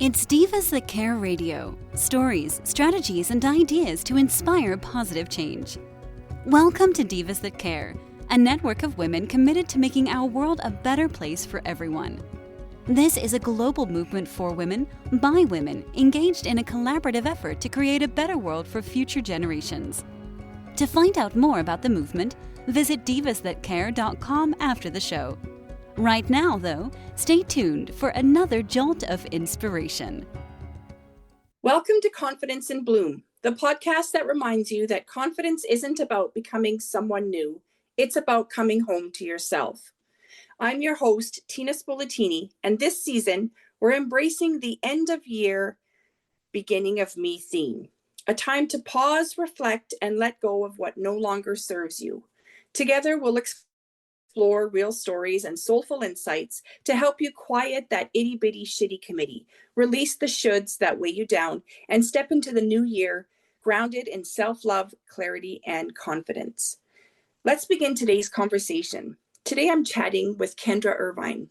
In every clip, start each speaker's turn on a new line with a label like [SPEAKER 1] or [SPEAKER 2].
[SPEAKER 1] It's Divas That Care Radio. Stories, strategies, and ideas to inspire positive change. Welcome to Divas That Care, a network of women committed to making our world a better place for everyone. This is a global movement for women, by women, engaged in a collaborative effort to create a better world for future generations. To find out more about the movement, visit divasthatcare.com after the show. Right now, though, stay tuned for another jolt of inspiration.
[SPEAKER 2] Welcome to Confidence in Bloom, the podcast that reminds you that confidence isn't about becoming someone new. It's about coming home to yourself. I'm your host, Tina Spoletini, and this season, we're embracing the end of year, beginning of me theme, a time to pause, reflect, and let go of what no longer serves you. Together, we'll explore real stories and soulful insights to help you quiet that itty-bitty shitty committee, release the shoulds that weigh you down, and step into the new year grounded in self-love, clarity, and confidence. Let's begin today's conversation. Today I'm chatting with Kendra Irvine.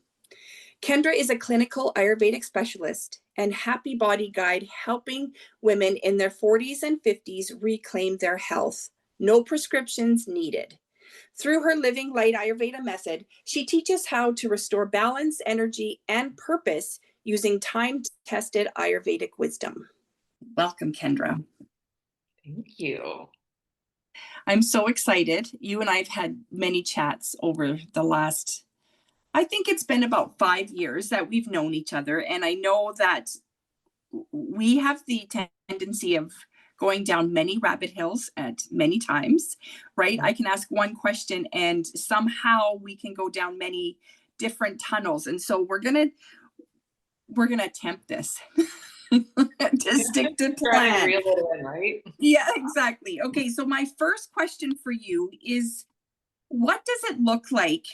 [SPEAKER 2] Kendra is a clinical Ayurvedic specialist and happy body guide helping women in their 40s and 50s reclaim their health. No prescriptions needed. Through her Living Light Ayurveda method, she teaches how to restore balance, energy, and purpose using time-tested Ayurvedic wisdom. Welcome, Kendra.
[SPEAKER 3] Thank you.
[SPEAKER 2] I'm so excited. You and I have had many chats over the last, I think it's been about 5 years that we've known each other. And I know that we have the tendency of going down many rabbit hills at many times, right? I can ask one question and somehow we can go down many different tunnels. And so we're gonna attempt this to stick to plan.
[SPEAKER 3] Reel it in, right?
[SPEAKER 2] Yeah, exactly. Okay, so my first question for you is, what does it look like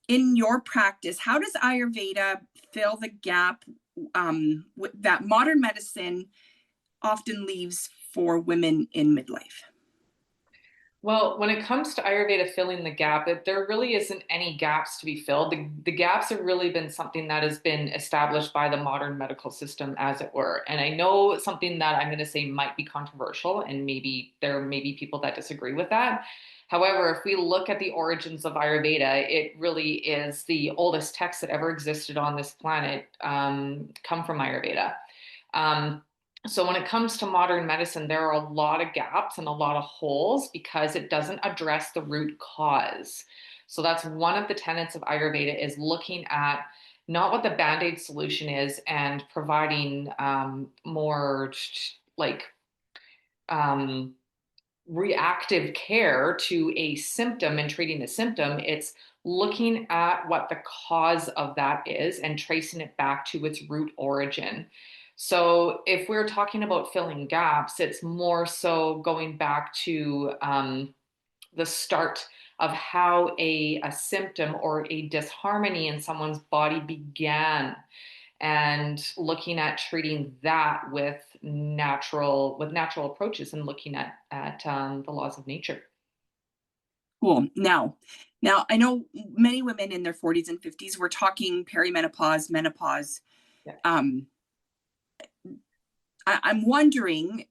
[SPEAKER 2] in your practice? How does Ayurveda fill the gap that modern medicine often leaves for women in midlife?
[SPEAKER 3] Well, when it comes to Ayurveda filling the gap, there really isn't any gaps to be filled. The gaps have really been something that has been established by the modern medical system, as it were. And I know something that I'm going to say might be controversial, and maybe there may be people that disagree with that. However, if we look at the origins of Ayurveda, it really is the oldest text that ever existed on this planet come from Ayurveda. So when it comes to modern medicine, there are a lot of gaps and a lot of holes because it doesn't address the root cause. So that's one of the tenets of Ayurveda, is looking at not what the Band-Aid solution is and providing more reactive care to a symptom and treating the symptom. It's looking at what the cause of that is and tracing it back to its root origin. So if we're talking about filling gaps, it's more so going back to the start of how a symptom or a disharmony in someone's body began, and looking at treating that with natural approaches and looking at the laws of nature.
[SPEAKER 2] Cool. Now I know many women in their 40s and 50s, we're talking perimenopause, menopause. Yeah. I'm wondering,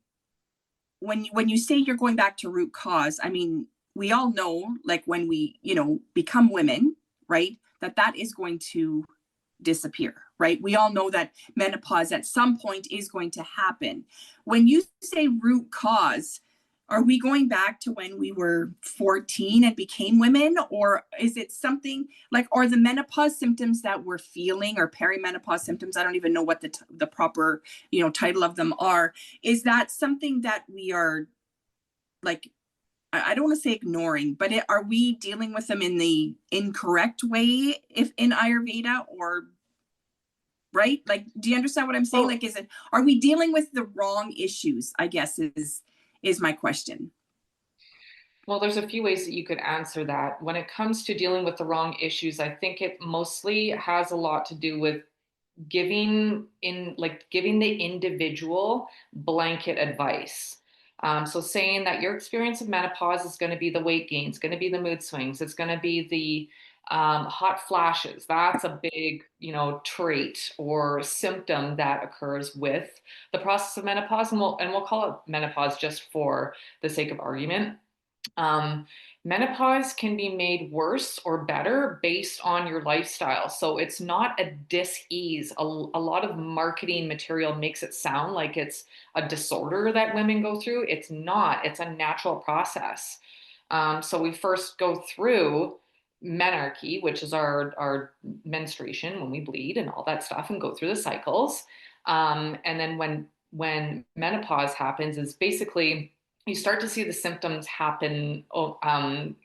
[SPEAKER 2] when you say you're going back to root cause, I mean, we all know, like, when we, become women, right, that is going to disappear, right? We all know that menopause at some point is going to happen. When you say root cause, are we going back to when we were 14 and became women? Or is it something like, are the menopause symptoms that we're feeling, or perimenopause symptoms, I don't even know what the proper, title of them are. Is that something that we are, like, I don't want to say ignoring, but are we dealing with them in the incorrect way if in Ayurveda, or, right? Like, do you understand what I'm saying? Like, are we dealing with the wrong issues, I guess is my question.
[SPEAKER 3] Well, there's a few ways that you could answer that. When it comes to dealing with the wrong issues, I think it mostly has a lot to do with giving the individual blanket advice. So saying that your experience of menopause is going to be the weight gain, it's going to be the mood swings, it's going to be the Hot flashes, that's a big, trait or symptom that occurs with the process of menopause. And we'll call it menopause just for the sake of argument. Menopause can be made worse or better based on your lifestyle. So it's not a dis-ease. A lot of marketing material makes it sound like it's a disorder that women go through. It's not, it's a natural process. So we first go through menarche, which is our menstruation when we bleed and all that stuff, and go through the cycles. And then when menopause happens, is basically you start to see the symptoms happen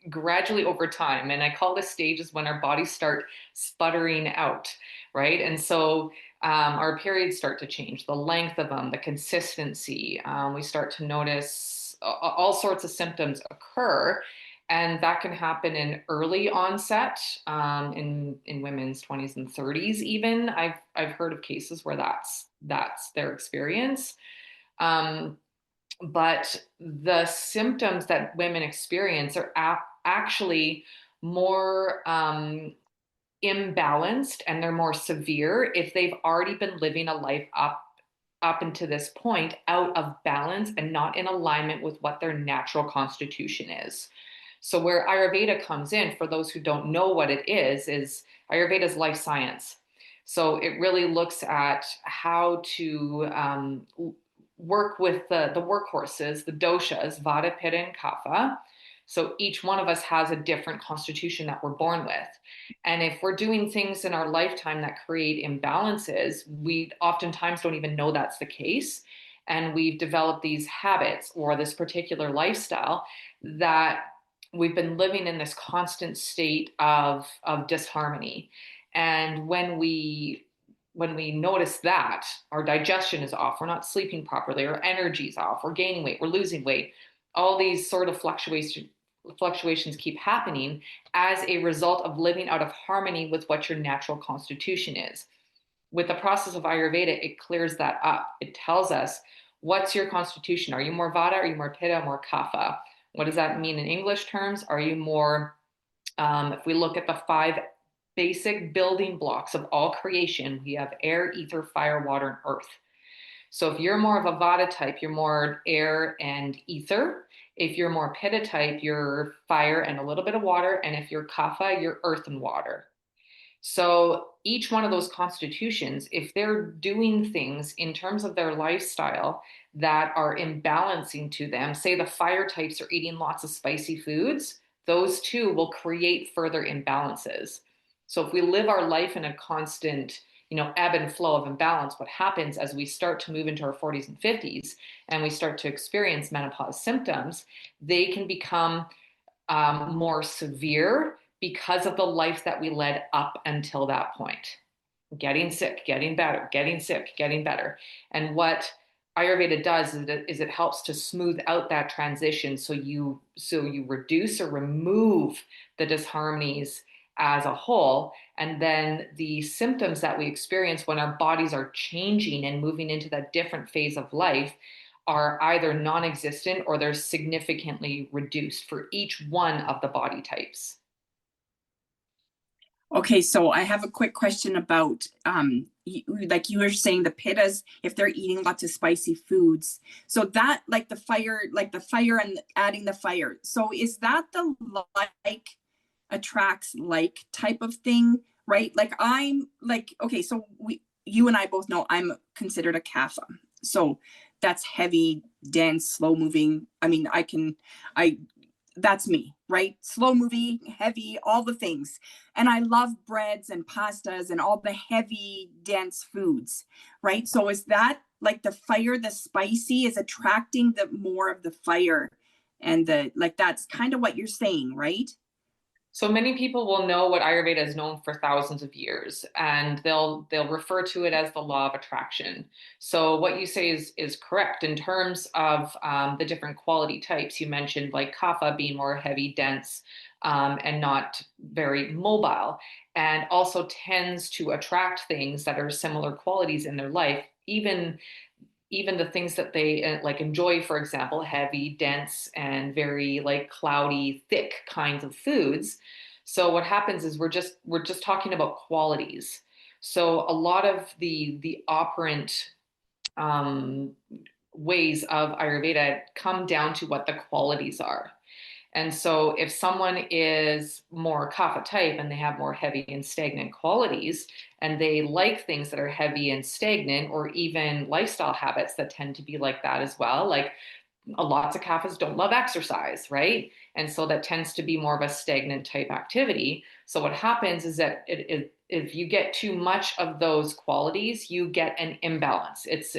[SPEAKER 3] gradually over time. And I call this stages when our bodies start sputtering out, right? And so our periods start to change, the length of them, the consistency. We start to notice all sorts of symptoms occur. And that can happen in early onset, in women's 20s and 30s even. I've heard of cases where that's their experience. But the symptoms that women experience are actually more imbalanced, and they're more severe if they've already been living a life up until this point out of balance and not in alignment with what their natural constitution is. So where Ayurveda comes in, for those who don't know what it is Ayurveda is life science. So it really looks at how to work with the workhorses, the doshas, Vata, Pitta, and Kapha. So each one of us has a different constitution that we're born with. And if we're doing things in our lifetime that create imbalances, we oftentimes don't even know that's the case. And we've developed these habits or this particular lifestyle that we've been living in this constant state of disharmony. And when we notice that our digestion is off, we're not sleeping properly, our energy's off, we're gaining weight, we're losing weight, all these sort of fluctuations keep happening as a result of living out of harmony with what your natural constitution is. With the process of Ayurveda, it clears that up. It tells us, what's your constitution? Are you more Vata? Are you more Pitta? More Kapha? What does that mean in English terms? Are you more, if we look at the 5 basic building blocks of all creation, we have air, ether, fire, water, and earth. So if you're more of a Vata type, you're more air and ether. If you're more Pitta type, you're fire and a little bit of water. And if you're Kapha, you're earth and water. So each one of those constitutions, if they're doing things in terms of their lifestyle that are imbalancing to them, say the fire types are eating lots of spicy foods, those two will create further imbalances. So if we live our life in a constant, ebb and flow of imbalance, what happens as we start to move into our 40s and 50s and we start to experience menopause symptoms, they can become more severe because of the life that we led up until that point. Getting sick, getting better, getting sick, getting better. And what Ayurveda does is it helps to smooth out that transition so you reduce or remove the disharmonies as a whole. And then the symptoms that we experience when our bodies are changing and moving into that different phase of life are either non-existent or they're significantly reduced for each one of the body types.
[SPEAKER 2] Okay, so I have a quick question about, like you were saying, the pittas, if they're eating lots of spicy foods. So that, like the fire and adding the fire. So is that the like attracts like type of thing, right? Like I'm like, okay, so you and I both know I'm considered a kapha. So that's heavy, dense, slow moving. I mean, that's me, right? Slow moving, heavy, all the things. And I love breads and pastas and all the heavy, dense foods, right? So is that like the fire, the spicy is attracting the more of the fire and that's kind of what you're saying, right?
[SPEAKER 3] So many people will know what Ayurveda is known for thousands of years, and they'll refer to it as the law of attraction. So what you say is correct in terms of the different quality types. You mentioned like Kapha being more heavy, dense, and not very mobile, and also tends to attract things that are similar qualities in their life, even the things that they like enjoy, for example, heavy, dense, and very like cloudy, thick kinds of foods. So what happens is we're just talking about qualities. So a lot of the operant um, ways of Ayurveda come down to what the qualities are. And so if someone is more kapha type and they have more heavy and stagnant qualities, and they like things that are heavy and stagnant, or even lifestyle habits that tend to be like that as well, like lots of kaphas don't love exercise, right? And so that tends to be more of a stagnant type activity. So what happens is that if you get too much of those qualities, you get an imbalance. It's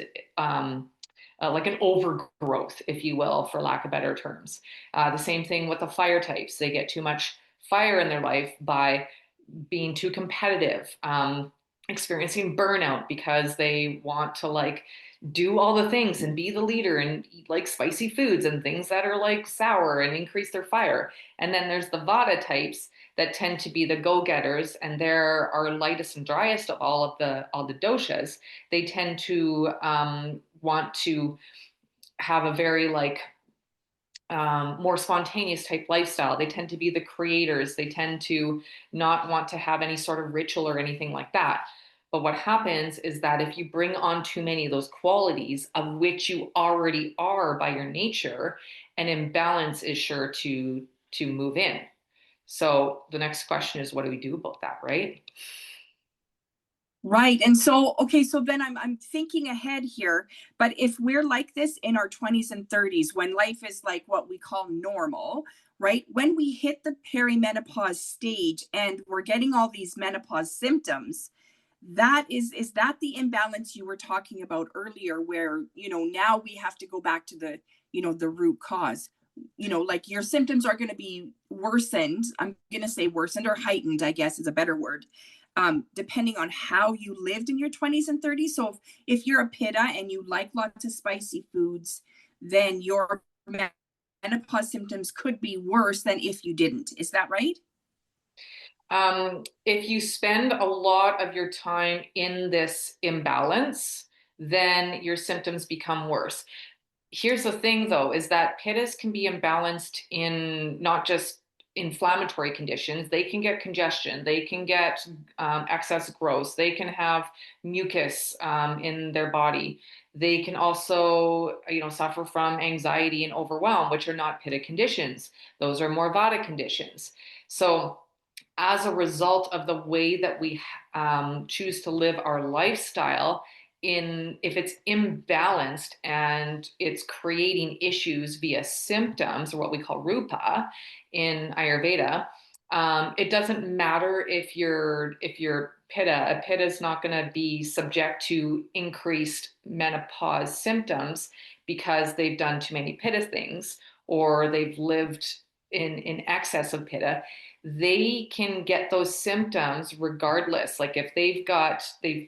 [SPEAKER 3] like an overgrowth, if you will, for lack of better terms. The same thing with the fire types. They get too much fire in their life by being too competitive, experiencing burnout because they want to like do all the things and be the leader and eat like spicy foods and things that are like sour and increase their fire. And then there's the Vata types that tend to be the go-getters, and they're our lightest and driest of all the doshas. They tend to want to have a very like more spontaneous type lifestyle. They tend to be the creators. They tend to not want to have any sort of ritual or anything like that. But what happens is that if you bring on too many of those qualities of which you already are by your nature, an imbalance is sure to move in. So the next question is, what do we do about that, right?
[SPEAKER 2] Right. And so, okay, so then I'm thinking ahead here, but if we're like this in our 20s and 30s, when life is like what we call normal, right? When we hit the perimenopause stage and we're getting all these menopause symptoms, that is that the imbalance you were talking about earlier, where, now we have to go back to the root cause. Like your symptoms are going to be worsened. I'm going to say worsened or heightened, I guess is a better word, depending on how you lived in your 20s and 30s. So if you're a pitta and you like lots of spicy foods, then your menopause symptoms could be worse than if you didn't. Is that right?
[SPEAKER 3] If you spend a lot of your time in this imbalance, then your symptoms become worse. Here's the thing, though, is that pittas can be imbalanced in not just inflammatory conditions. They can get congestion. They can get excess growth. They can have mucus in their body. They can also, suffer from anxiety and overwhelm, which are not pitta conditions. Those are more vata conditions. So as a result of the way that we choose to live our lifestyle, if it's imbalanced and it's creating issues via symptoms, or what we call rupa in Ayurveda, it doesn't matter if you're pitta. A pitta is not going to be subject to increased menopause symptoms because they've done too many pitta things, or they've lived in excess of pitta. They can get those symptoms regardless. Like if they've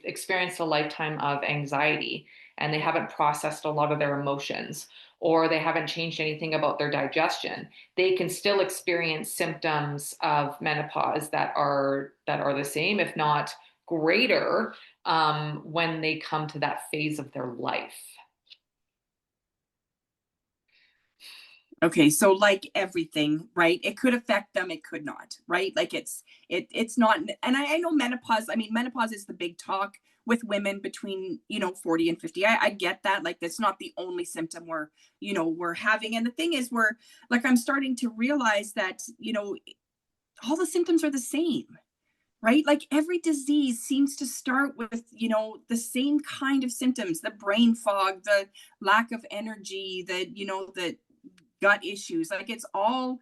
[SPEAKER 3] experienced a lifetime of anxiety and they haven't processed a lot of their emotions, or they haven't changed anything about their digestion, they can still experience symptoms of menopause that are the same, if not greater, when they come to that phase of their life.
[SPEAKER 2] Okay, so like everything, right? It could affect them, it could not, right? Like it's not, and I know menopause, I mean, menopause is the big talk with women between, 40 and 50. I get that. Like that's not the only symptom we're having. And the thing is, I'm starting to realize that, all the symptoms are the same, right? Like every disease seems to start with, the same kind of symptoms, the brain fog, the lack of energy, the gut issues. Like it's all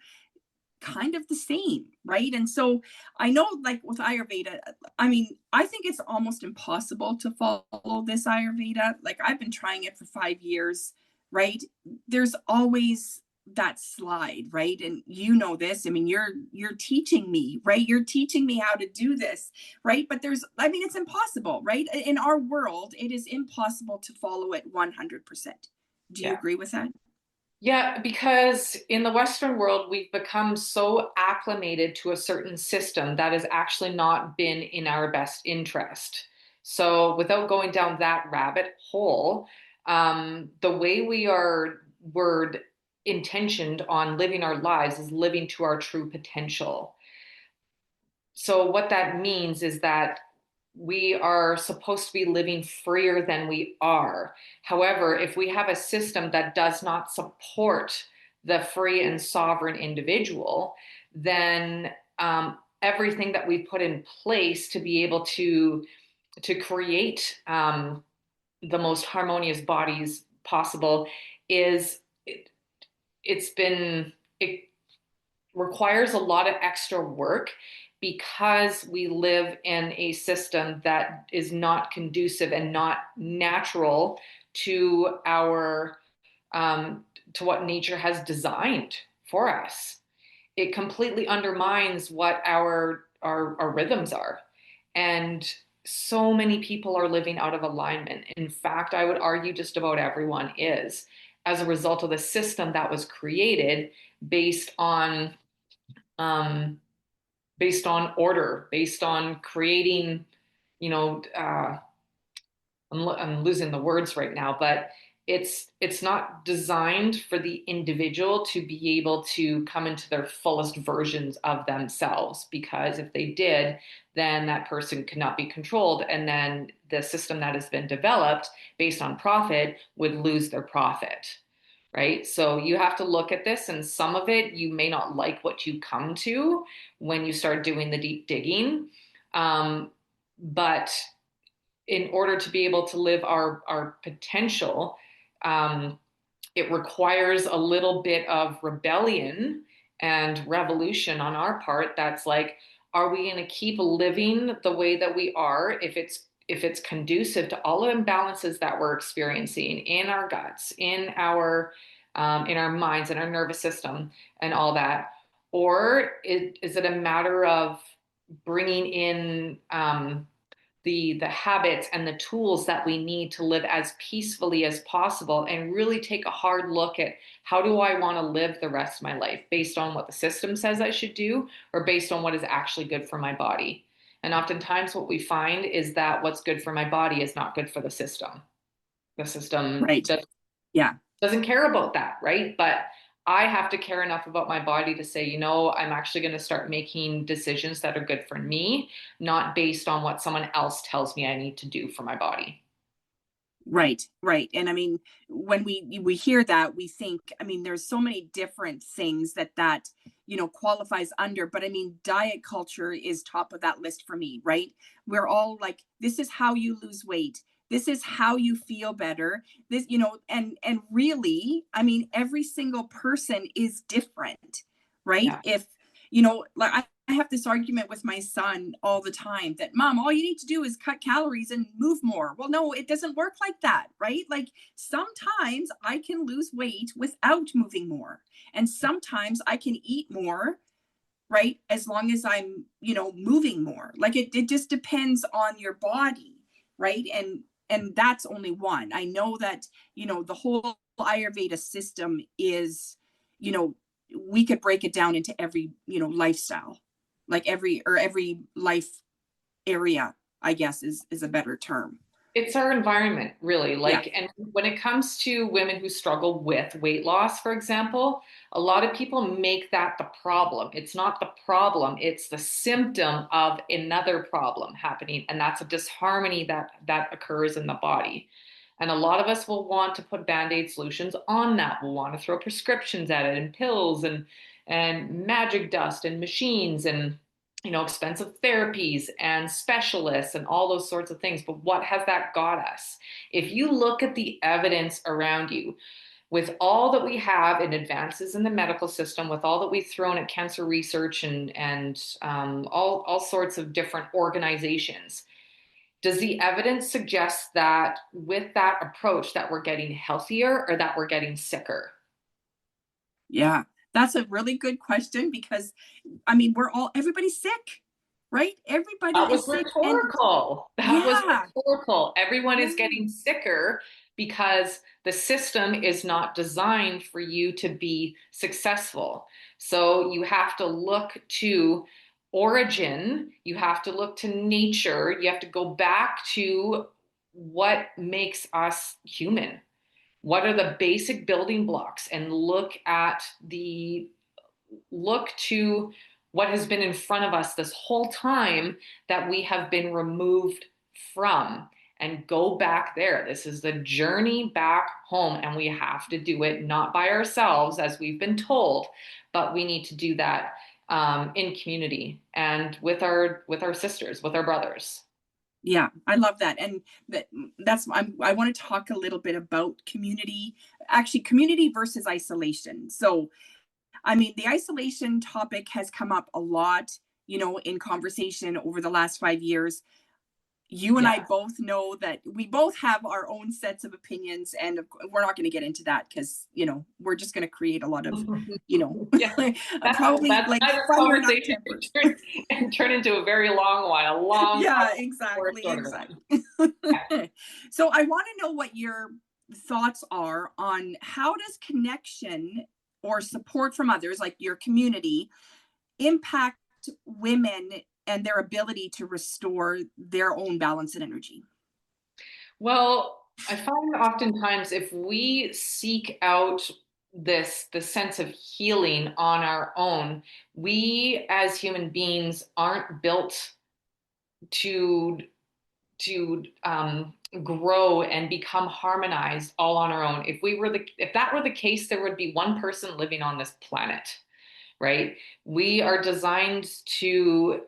[SPEAKER 2] kind of the same, right? And so I know, like with Ayurveda, I mean, I think it's almost impossible to follow this Ayurveda. Like I've been trying it for 5 years, right? There's always that slide, right? And you know this. I mean, you're teaching me, right? You're teaching me how to do this, right? But it's impossible, right? In our world, it is impossible to follow it 100%. Do you
[SPEAKER 3] Yeah.
[SPEAKER 2] agree with that?
[SPEAKER 3] Yeah, because in the Western world, we've become so acclimated to a certain system that has actually not been in our best interest. So, without going down that rabbit hole, the way we're intentioned on living our lives is living to our true potential. So what that means is that we are supposed to be living freer than we are. However, if we have a system that does not support the free and sovereign individual, then everything that we put in place to be able to create the most harmonious bodies possible is it requires a lot of extra work because we live in a system that is not conducive and not natural to our to what nature has designed for us. It completely undermines what our rhythms are. And so many people are living out of alignment. In fact, I would argue just about everyone is, as a result of the system that was created based on um, based on order, based on creating, you know, I'm losing the words right now, but it's not designed for the individual to be able to come into their fullest versions of themselves, because if they did, then that person could not be controlled, and then the system that has been developed based on profit would lose their profit. Right? So you have to look at this, and some of it you may not like what you come to when you start doing the deep digging. But in order to be able to live our potential, um, it requires a little bit of rebellion and revolution on our part. That's like, are we going to keep living the way that we are if it's conducive to all the imbalances that we're experiencing in our guts, in our minds, in our nervous system, and all that? Or is it a matter of bringing in the habits and the tools that we need to live as peacefully as possible, and really take a hard look at how do I want to live the rest of my life, based on what the system says I should do or based on what is actually good for my body. And oftentimes what we find is that what's good for my body is not good for the system. The system
[SPEAKER 2] Right. Yeah.
[SPEAKER 3] doesn't care about that, right? But I have to care enough about my body to say, I'm actually going to start making decisions that are good for me, not based on what someone else tells me I need to do for my body.
[SPEAKER 2] Right, right. And I mean, when we hear that, we think, I mean, there's so many different things that qualifies under, but I mean, diet culture is top of that list for me, right? We're all like, this is how you lose weight. This is how you feel better. And really, I mean, every single person is different, right?
[SPEAKER 3] Yeah.
[SPEAKER 2] Like I have this argument with my son all the time that, Mom, all you need to do is cut calories and move more. Well, no, it doesn't work like that, right? Like sometimes I can lose weight without moving more. And sometimes I can eat more, right? As long as I'm moving more. Like it just depends on your body, right? And that's only one. I know that the whole Ayurveda system is, you know, we could break it down into every lifestyle, like every life area, I guess is a better term.
[SPEAKER 3] It's our environment, really.
[SPEAKER 2] Yeah.
[SPEAKER 3] And when it comes to women who struggle with weight loss, for example, a lot of people make that the problem. It's not the problem, it's the symptom of another problem happening. And that's a disharmony that occurs in the body. And a lot of us will want to put band-aid solutions on that. We'll want to throw prescriptions at it, and pills and magic dust and machines and expensive therapies and specialists and all those sorts of things. But what has that got us? If you look at the evidence around you, with all that we have in advances in the medical system, with all that we've thrown at cancer research and all sorts of different organizations, does the evidence suggest that with that approach that we're getting healthier or that we're getting sicker?
[SPEAKER 2] Yeah. That's a really good question because I mean, everybody's sick, right? Everybody
[SPEAKER 3] That was
[SPEAKER 2] is sick. And
[SPEAKER 3] rhetorical. That was
[SPEAKER 2] yeah,
[SPEAKER 3] rhetorical. Everyone is
[SPEAKER 2] yeah,
[SPEAKER 3] getting sicker because the system is not designed for you to be successful. So you have to look to origin, you have to look to nature, you have to go back to what makes us human. What are the basic building blocks, and look to what has been in front of us this whole time that we have been removed from, and go back there. This is the journey back home, and we have to do it not by ourselves as we've been told, but we need to do that in community and with our sisters, with our brothers.
[SPEAKER 2] Yeah, I love that. And I want to talk a little bit about community, actually community versus isolation. So, I mean, the isolation topic has come up a lot, in conversation over the last 5 years. You and I both know that we both have our own sets of opinions, and we're not going to get into that because, we're just going to create a lot of, probably
[SPEAKER 3] that's
[SPEAKER 2] like fire tempers.
[SPEAKER 3] and turn into a very long one,
[SPEAKER 2] exactly. So I want to know what your thoughts are on how does connection or support from others, like your community, impact women and their ability to restore their own balance and energy?
[SPEAKER 3] Well, I find oftentimes if we seek out the sense of healing on our own, we as human beings aren't built to grow and become harmonized all on our own. If that were the case, there would be one person living on this planet, right? We are designed to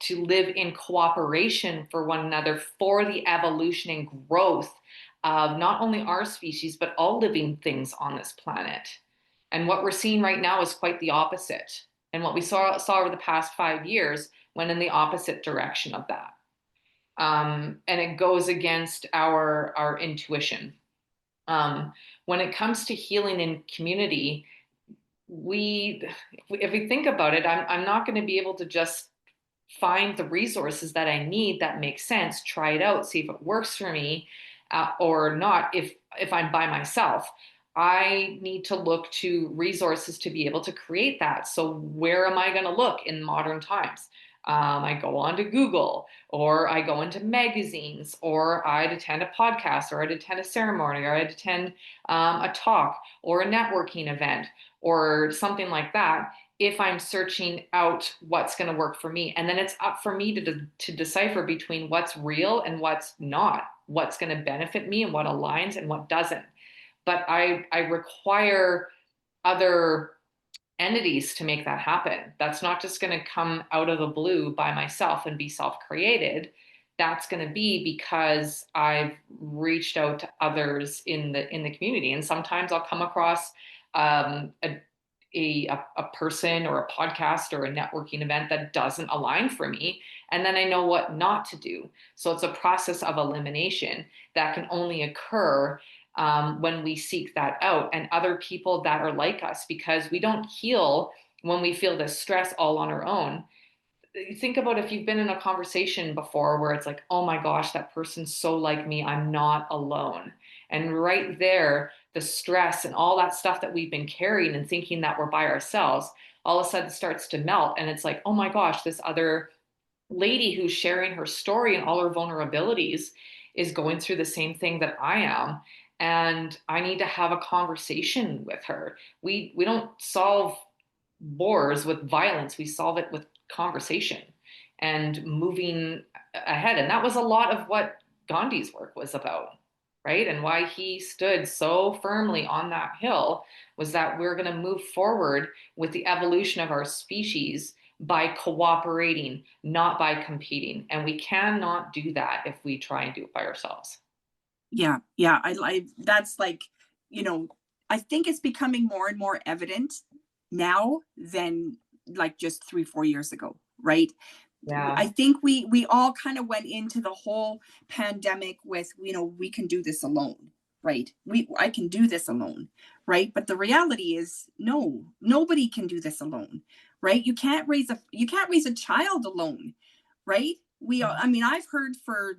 [SPEAKER 3] live in cooperation for one another for the evolution and growth of not only our species, but all living things on this planet. And what we're seeing right now is quite the opposite. And what we saw over the past 5 years went in the opposite direction of that. And it goes against our intuition. When it comes to healing in community, if we think about it, I'm not going to be able to just find the resources that I need that make sense, try it out, see if it works for me or not. If I'm by myself, I need to look to resources to be able to create that. So where am I going to look in modern times? I go on to Google, or I go into magazines, or I'd attend a podcast, or I'd attend a ceremony, or I'd attend a talk or a networking event or something like that, if I'm searching out what's going to work for me. And then it's up for me to decipher between what's real and what's not, what's going to benefit me and what aligns and what doesn't. But I require other entities to make that happen. That's not just going to come out of the blue by myself and be self-created. That's going to be because I've reached out to others in the community. And sometimes I'll come across a person or a podcast or a networking event that doesn't align for me. And then I know what not to do. So it's a process of elimination that can only occur when we seek that out, and other people that are like us, because we don't heal when we feel this stress all on our own. Think about if you've been in a conversation before where it's like, oh my gosh, that person's so like me, I'm not alone. And right there, the stress and all that stuff that we've been carrying and thinking that we're by ourselves, all of a sudden starts to melt. And it's like, oh my gosh, this other lady who's sharing her story and all her vulnerabilities is going through the same thing that I am. And I need to have a conversation with her. We don't solve wars with violence. We solve it with conversation and moving ahead. And that was a lot of what Gandhi's work was about, right? And why he stood so firmly on that hill was that we're going to move forward with the evolution of our species by cooperating, not by competing. And we cannot do that if we try and do it by ourselves.
[SPEAKER 2] Yeah. I that's like, I think it's becoming more and more evident now than like just 3-4 years ago, right?
[SPEAKER 3] Yeah.
[SPEAKER 2] I think we all kind of went into the whole pandemic with, we can do this alone, right? I can do this alone, right? But the reality is, no, nobody can do this alone, right? You can't raise a child alone, right? I've heard for,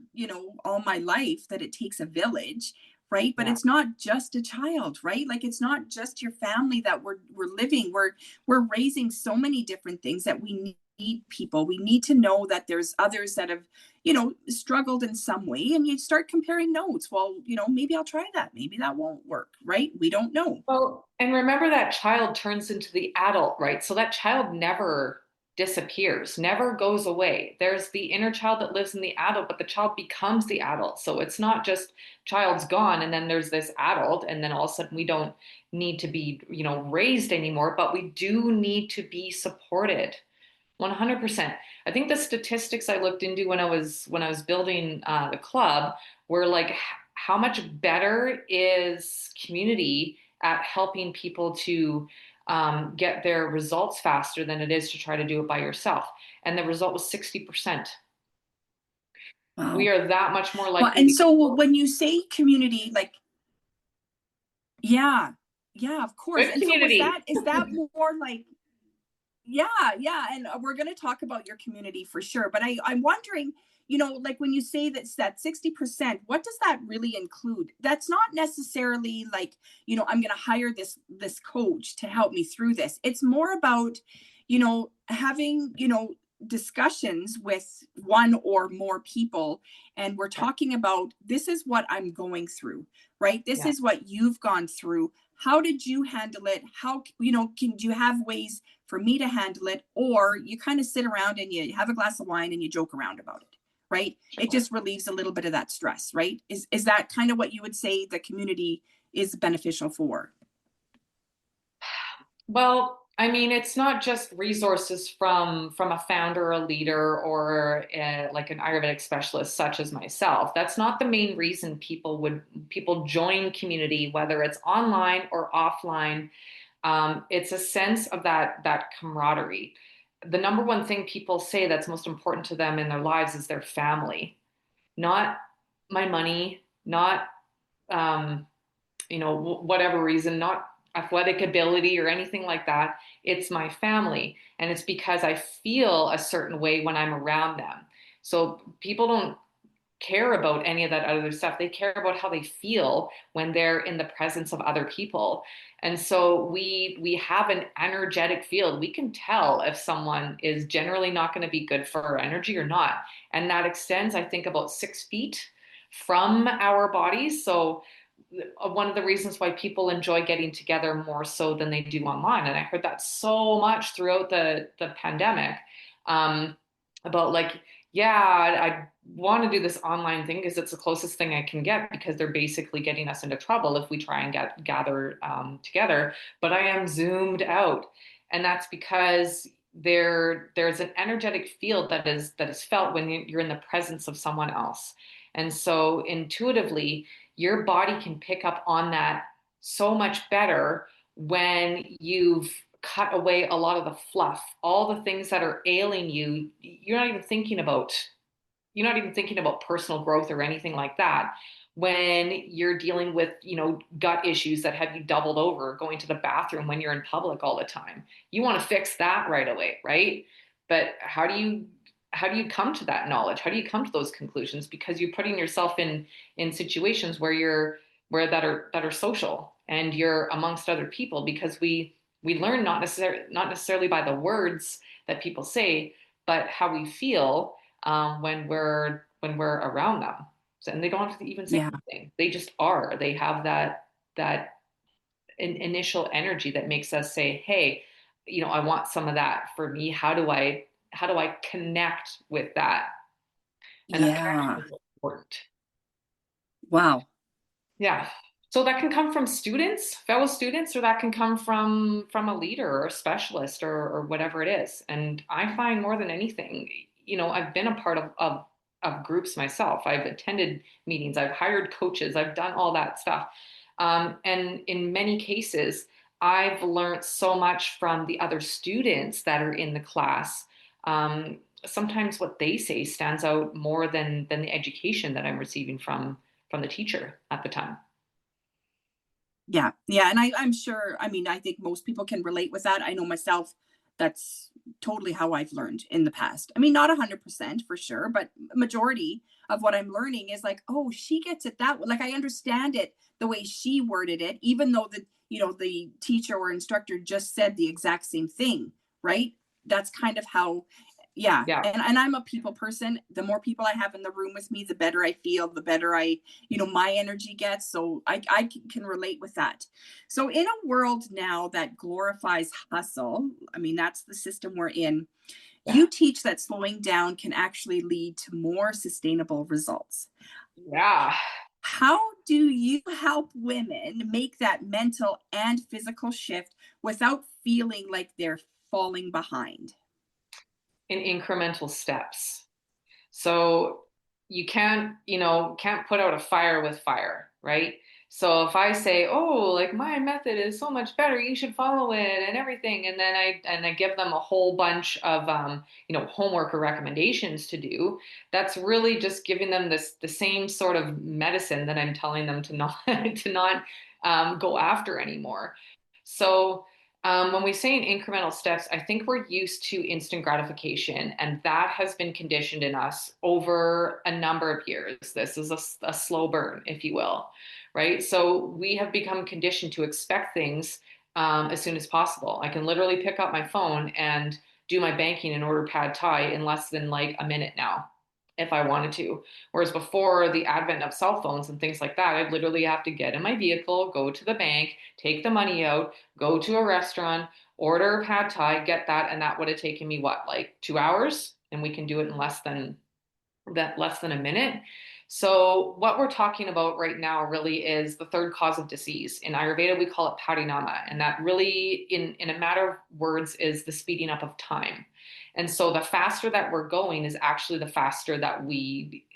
[SPEAKER 2] all my life that it takes a village, right? But it's not just a child, right? Like, it's not just your family that we're living. We're raising so many different things that we people. We need to know that there's others that have, struggled in some way, and you start comparing notes. Well, maybe I'll try that. Maybe that won't work, right? We don't know.
[SPEAKER 3] Well, and remember that child turns into the adult, right? So that child never disappears, never goes away. There's the inner child that lives in the adult, but the child becomes the adult. So it's not just child's gone and then there's this adult, and then all of a sudden we don't need to be, raised anymore, but we do need to be supported. 100%. I think the statistics I looked into when I was building the club were like how much better is community at helping people to get their results faster than it is to try to do it by yourself. And the result was 60%.
[SPEAKER 2] Wow.
[SPEAKER 3] We are that much more likely.
[SPEAKER 2] Well, and so when you say community, like, yeah, of course.
[SPEAKER 3] Good
[SPEAKER 2] and
[SPEAKER 3] community.
[SPEAKER 2] So is that more like, yeah. And we're going to talk about your community for sure. But I'm wondering, like when you say that 60%, what does that really include? That's not necessarily like, I'm going to hire this coach to help me through this. It's more about, having, discussions with one or more people. And we're talking about, this is what I'm going through, right? This is what you've gone through. How did you handle it? How, do you have ways for me to handle it? Or you kind of sit around and you have a glass of wine and you joke around about it, right? Sure. It just relieves a little bit of that stress, right? Is that kind of what you would say the community is beneficial for?
[SPEAKER 3] Well, I mean, it's not just resources from a founder, a leader, or like an Ayurvedic specialist such as myself. That's not the main reason people join community, whether it's online or offline. It's a sense of that camaraderie. The number one thing people say that's most important to them in their lives is their family, not my money, not whatever reason, not athletic ability or anything like that. It's my family. And it's because I feel a certain way when I'm around them. So people don't care about any of that other stuff. They care about how they feel when they're in the presence of other people. And so we have an energetic field. We can tell if someone is generally not going to be good for our energy or not. And that extends, I think, about 6 feet from our bodies. So one of the reasons why people enjoy getting together more so than they do online. And I heard that so much throughout the pandemic, about like, I want to do this online thing because it's the closest thing I can get, because they're basically getting us into trouble if we try and gather together. But I am zoomed out. And that's because there's an energetic field that is felt when you're in the presence of someone else. And so intuitively, your body can pick up on that so much better when you've cut away a lot of the fluff, all the things that are ailing you. You're not even thinking about personal growth or anything like that. When you're dealing with, gut issues that have you doubled over, going to the bathroom when you're in public all the time, you want to fix that right away, right? But how do you come to that knowledge? How do you come to those conclusions? Because you're putting yourself in situations where that are social and you're amongst other people, because we learn not necessarily by the words that people say, but how we feel when we're around them. So, and they don't have to even say anything. They just are. They have that initial energy that makes us say, hey, I want some of that for me. How do I connect with that? And that connection is important.
[SPEAKER 2] Wow.
[SPEAKER 3] Yeah. So that can come from fellow students, or that can come from a leader or a specialist or whatever it is. And I find more than anything, I've been a part of groups myself. I've attended meetings, I've hired coaches, I've done all that stuff. And in many cases, I've learned so much from the other students that are in the class. Sometimes what they say stands out more than the education that I'm receiving from the teacher at the time.
[SPEAKER 2] Yeah. And I'm sure, I think most people can relate with that. I know myself, that's totally how I've learned in the past. Not 100% for sure, but majority of what I'm learning is like, oh, she gets it that way. Like, I understand it the way she worded it, even though the teacher or instructor just said the exact same thing, right? That's kind of how Yeah.
[SPEAKER 3] Yeah.
[SPEAKER 2] And I'm a people person. The more people I have in the room with me, the better I feel, the better my energy gets. So I can relate with that. So in a world now that glorifies hustle, I mean, that's the system we're in.
[SPEAKER 3] Yeah.
[SPEAKER 2] You teach that slowing down can actually lead to more sustainable results.
[SPEAKER 3] Yeah.
[SPEAKER 2] How do you help women make that mental and physical shift without feeling like they're falling behind?
[SPEAKER 3] In incremental steps. So you can't put out a fire with fire, right? So if I say, "Oh, like my method is so much better, you should follow it," and everything, and then I give them a whole bunch of homework or recommendations to do, that's really just giving them the same sort of medicine that I'm telling them to not to not go after anymore. So when we say in incremental steps, I think we're used to instant gratification, and that has been conditioned in us over a number of years. This is a slow burn, if you will, right? So we have become conditioned to expect things as soon as possible. I can literally pick up my phone and do my banking and order pad thai in less than like a minute now, if I wanted to. Whereas before the advent of cell phones and things like that, I'd literally have to get in my vehicle, go to the bank, take the money out, go to a restaurant, order pad thai, get that, and that would have taken me what, like 2 hours? And we can do it in less than a minute. So what we're talking about right now really is the third cause of disease. In Ayurveda, we call it parinama, and that really, in a matter of words, is the speeding up of time. And so the faster that we're going is actually the faster that we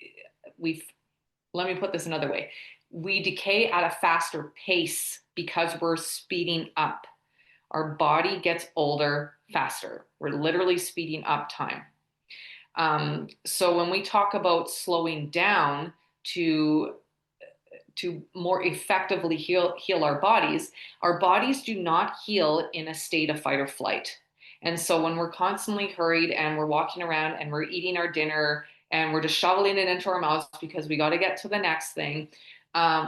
[SPEAKER 3] let me put this another way. We decay at a faster pace because we're speeding up. Our body gets older faster. We're literally speeding up time. So when we talk about slowing down to more effectively heal our bodies do not heal in a state of fight or flight. And so when we're constantly hurried and we're walking around and we're eating our dinner and we're just shoveling it into our mouths because we got to get to the next thing,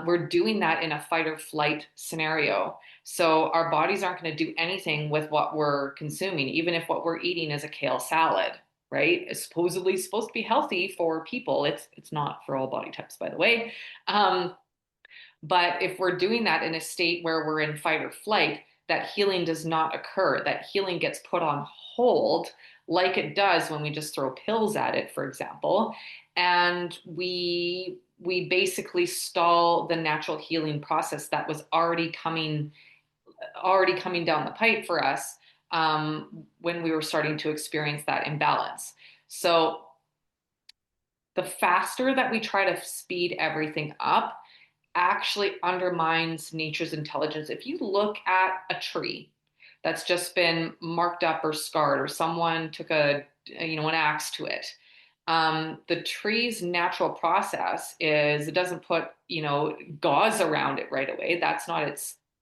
[SPEAKER 3] we're doing that in a fight or flight scenario. So our bodies aren't going to do anything with what we're consuming, even if what we're eating is a kale salad, right? It's supposedly supposed to be healthy for people. It's not for all body types, by the way. But if we're doing that in a state where we're in fight or flight, that healing does not occur. That healing gets put on hold, like it does when we just throw pills at it, for example. And we basically stall the natural healing process that was already coming down the pipe for us when we were starting to experience that imbalance. So the faster that we try to speed everything up actually undermines nature's intelligence. If you look at a tree that's just been marked up or scarred, or someone took an axe to it, the tree's natural process is it doesn't put gauze around it right away. That's not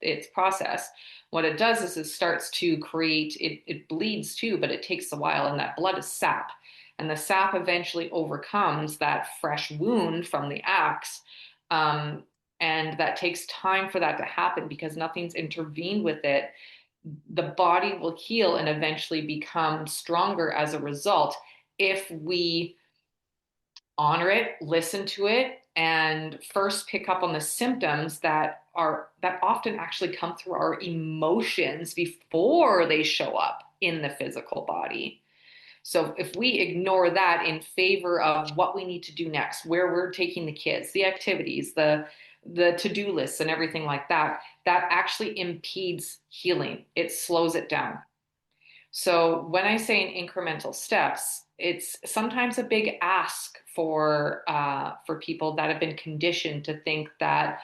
[SPEAKER 3] its process. What it does is it starts to create it bleeds too, but it takes a while, and that blood is sap, and the sap eventually overcomes that fresh wound from the axe. And that takes time for that to happen because nothing's intervened with it. The body will heal and eventually become stronger as a result if we honor it, listen to it, and first pick up on the symptoms that often actually come through our emotions before they show up in the physical body. So if we ignore that in favor of what we need to do next, where we're taking the kids, the activities, the to-do lists and everything like that, that actually impedes healing. It slows it down. So when I say in incremental steps, it's sometimes a big ask for people that have been conditioned to think that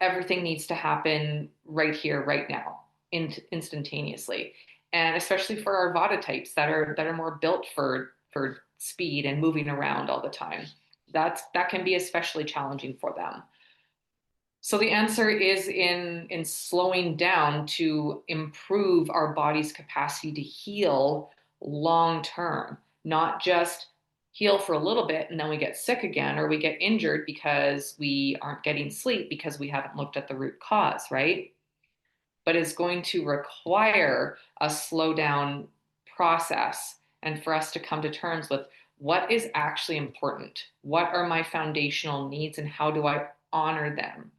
[SPEAKER 3] everything needs to happen right here, right now, instantaneously. And especially for our Vata types that are more built for speed and moving around all the time. That can be especially challenging for them. So the answer is in slowing down to improve our body's capacity to heal long term, not just heal for a little bit and then we get sick again, or we get injured because we aren't getting sleep because we haven't looked at the root cause, right? But it's going to require a slow down process and for us to come to terms with what is actually important. What are my foundational needs and how do I honor them?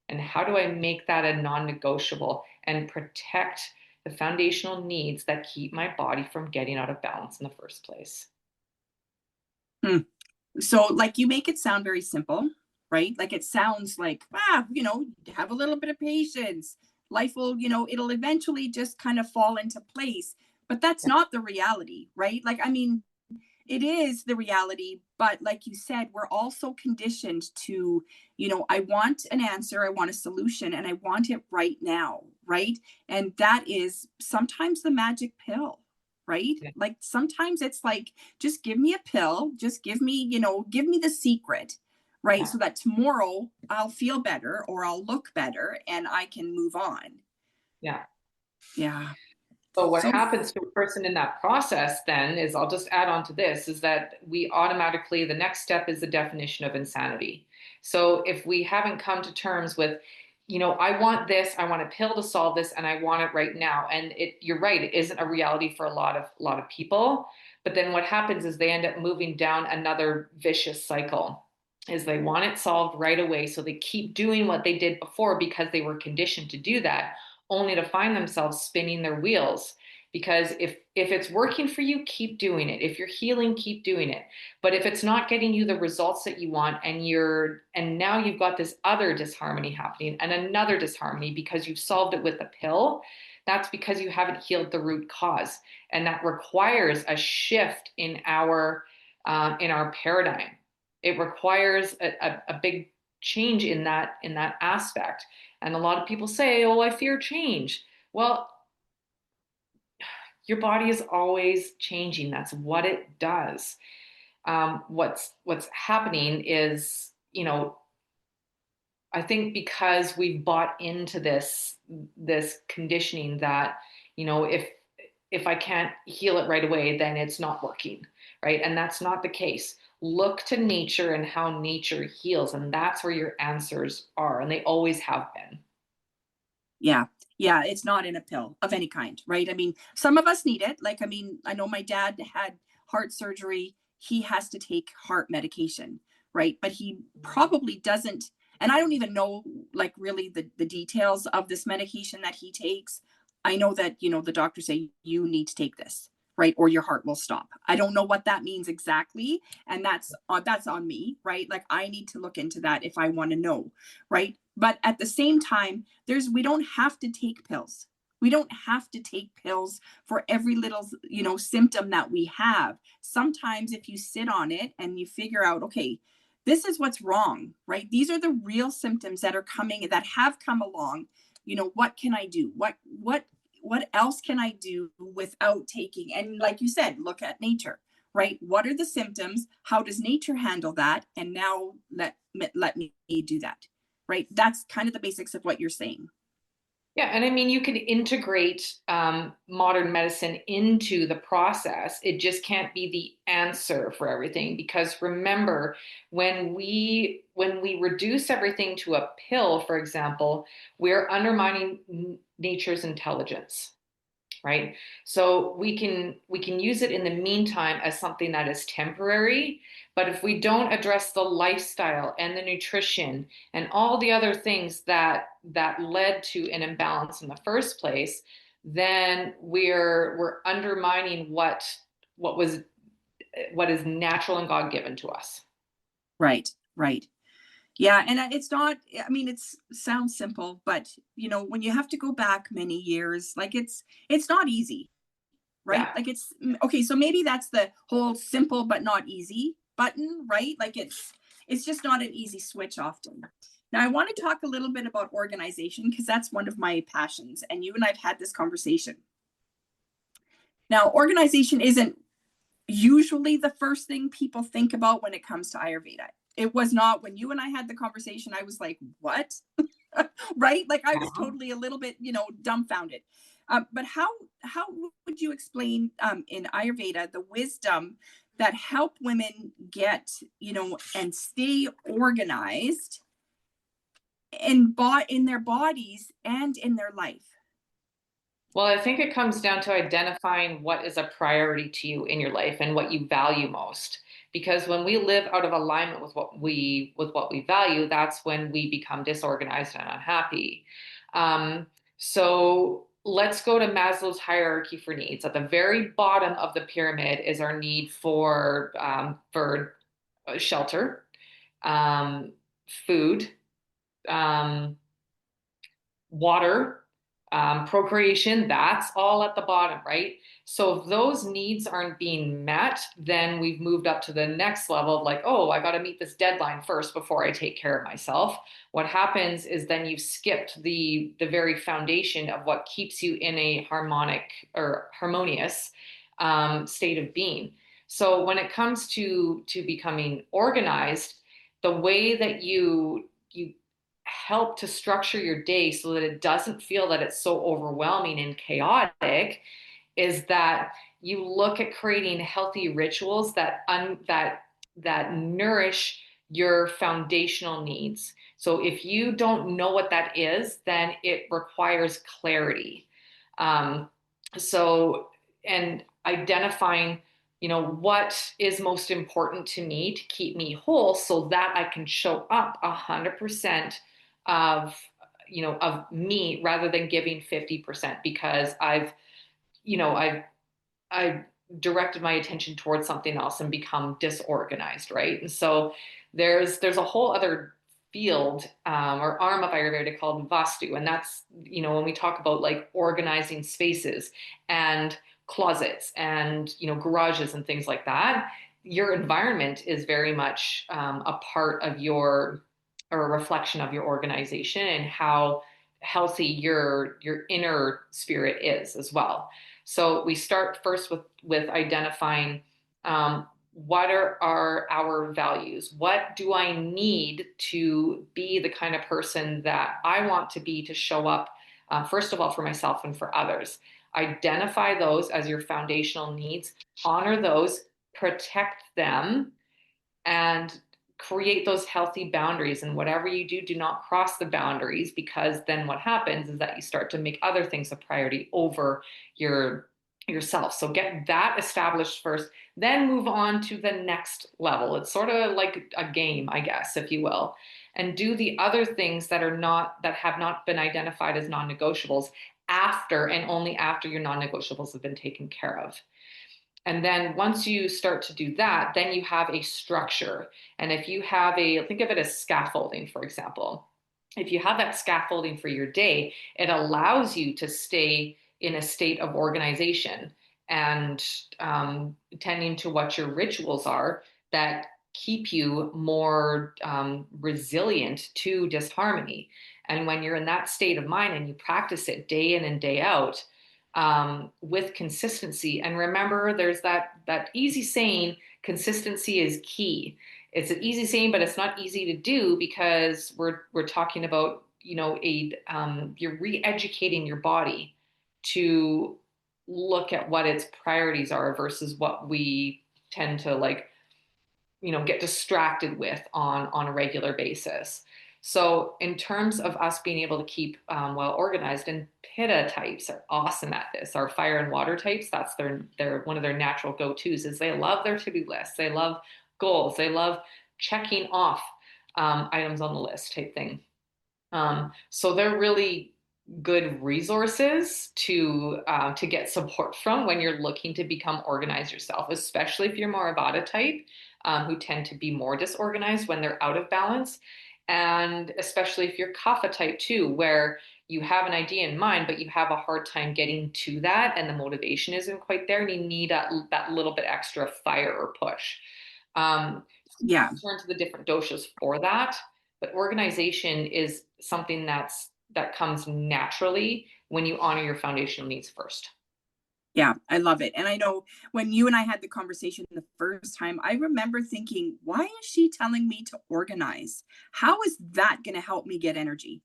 [SPEAKER 3] And how do I make that a non-negotiable and protect the foundational needs that keep my body from getting out of balance in the first place?
[SPEAKER 2] So like you make it sound very simple, right? Like it sounds like, have a little bit of patience. Life will, it'll eventually just kind of fall into place. But that's not the reality, right? Like, I mean, it is the reality, but like you said, we're also conditioned to, I want an answer, I want a solution, and I want it right now, right? And that is sometimes the magic pill, right?
[SPEAKER 3] Yeah.
[SPEAKER 2] Like sometimes it's like, just give me a pill, just give me, give me the secret, right?
[SPEAKER 3] Yeah.
[SPEAKER 2] So that tomorrow I'll feel better or I'll look better and I can move on.
[SPEAKER 3] Yeah.
[SPEAKER 2] Yeah.
[SPEAKER 3] So what
[SPEAKER 2] So,
[SPEAKER 3] happens to a person in that process then is, I'll just add on to this, is that we automatically, the next step is the definition of insanity. So if we haven't come to terms with, I want this, I want a pill to solve this, and I want it right now. And you're right, it isn't a reality for a lot of people. But then what happens is they end up moving down another vicious cycle. Is they want it solved right away. So they keep doing what they did before because they were conditioned to do that, only to find themselves spinning their wheels. Because if it's working for you, keep doing it. If you're healing, keep doing it. But if it's not getting you the results that you want, and now you've got this other disharmony happening and another disharmony because you've solved it with a pill, that's because you haven't healed the root cause. And that requires a shift in our paradigm. It requires a big change in that aspect. And a lot of people say, "Oh, I fear change." Well, your body is always changing. That's what it does. What's happening is, I think because we've bought into this conditioning that, if I can't heal it right away, then it's not working, right? And that's not the case. Look to nature and how nature heals, and that's where your answers are, and they always have been.
[SPEAKER 2] yeah. Yeah. It's not in a pill of any kind, right? I mean, some of us need it. Like, I mean, I know my dad had heart surgery. He has to take heart medication, right? But he probably doesn't. And I don't even know, like, really the details of this medication that he takes. I know that, the doctors say you need to take this, right? Or your heart will stop. I don't know what that means exactly. And that's on me, right? Like, I need to look into that if I want to know, right? But at the same time, we don't have to take pills. We don't have to take pills for every little, symptom that we have. Sometimes if you sit on it and you figure out, okay, this is what's wrong, right? These are the real symptoms that are coming, that have come along. What can I do? What else can I do without taking? And like you said, look at nature, right? What are the symptoms? How does nature handle that? And now let me do that, right? That's kind of the basics of what you're saying.
[SPEAKER 3] Yeah, and I mean, you could integrate modern medicine into the process. It just can't be the answer for everything, because remember, when we reduce everything to a pill, for example, we're undermining nature's intelligence, right? So we can use it in the meantime as something that is temporary, but if we don't address the lifestyle and the nutrition and all the other things that led to an imbalance in the first place, then we're undermining what is natural and God-given to us.
[SPEAKER 2] Right, right. Yeah, and it's not, I mean, sounds simple, but when you have to go back many years, like it's not easy, right?
[SPEAKER 3] Yeah.
[SPEAKER 2] Like okay, so maybe that's the whole simple but not easy button, right? Like it's just not an easy switch often. Now I want to talk a little bit about organization, because that's one of my passions, and you and I've had this conversation. Now, organization isn't usually the first thing people think about when it comes to Ayurveda. It was not. When you and I had the conversation, I was like, what? Right? Like I was totally a little bit, dumbfounded. But how would you explain in Ayurveda the wisdom that help women get, and stay organized in their bodies and in their life?
[SPEAKER 3] Well, I think it comes down to identifying what is a priority to you in your life and what you value most. Because when we live out of alignment with what we value, that's when we become disorganized and unhappy. Um, so let's go to Maslow's hierarchy for needs. At the very bottom of the pyramid is our need for shelter, um, food, um, water, procreation, that's all at the bottom, right? So if those needs aren't being met, then we've moved up to the next level of like, oh, I got to meet this deadline first before I take care of myself. What happens is then you've skipped the very foundation of what keeps you in a harmonic or harmonious state of being. So when it comes to becoming organized, the way that you help to structure your day so that it doesn't feel that it's so overwhelming and chaotic is that you look at creating healthy rituals that nourish your foundational needs. So if you don't know what that is, then it requires clarity. Um, so and identifying, what is most important to me to keep me whole so that I can show up 100% of of me rather than giving 50% because I've directed my attention towards something else and become disorganized, right? And so there's a whole other field or arm of Ayurveda called Vastu, and that's when we talk about like organizing spaces and closets and garages and things like that. Your environment is very much a part of your or a reflection of your organization and how healthy your inner spirit is as well. So we start first with identifying what are our values? What do I need to be the kind of person that I want to be to show up, first of all, for myself and for others? Identify those as your foundational needs, honor those, protect them, and create those healthy boundaries. And whatever you do, do not cross the boundaries because then what happens is that you start to make other things a priority over yourself. So get that established first, then move on to the next level. It's sort of like a game, I guess, if you will. And do the other things that have not been identified as non-negotiables after and only after your non-negotiables have been taken care of. And then once you start to do that, then you have a structure. And if you have think of it as scaffolding, for example. If you have that scaffolding for your day, it allows you to stay in a state of organization and tending to what your rituals are that keep you more resilient to disharmony. And when you're in that state of mind and you practice it day in and day out, with consistency. And remember, there's that easy saying, consistency is key. It's an easy saying, but it's not easy to do because we're talking about, you're re-educating your body to look at what its priorities are versus what we tend to get distracted with on a regular basis. So in terms of us being able to keep well organized, and Pitta types are awesome at this. Our fire and water types, that's their one of their natural go-tos is they love their to-do lists. They love goals. They love checking off items on the list type thing. So they're really good resources to get support from when you're looking to become organized yourself, especially if you're more a Vata type, who tend to be more disorganized when they're out of balance. And especially if you're Kapha type too, where you have an idea in mind, but you have a hard time getting to that and the motivation isn't quite there and you need that little bit extra fire or push.
[SPEAKER 2] Yeah.
[SPEAKER 3] Turn to the different doshas for that. But organization is something that comes naturally when you honor your foundational needs first.
[SPEAKER 2] Yeah, I love it. And I know when you and I had the conversation the first time, I remember thinking, why is she telling me to organize? How is that going to help me get energy?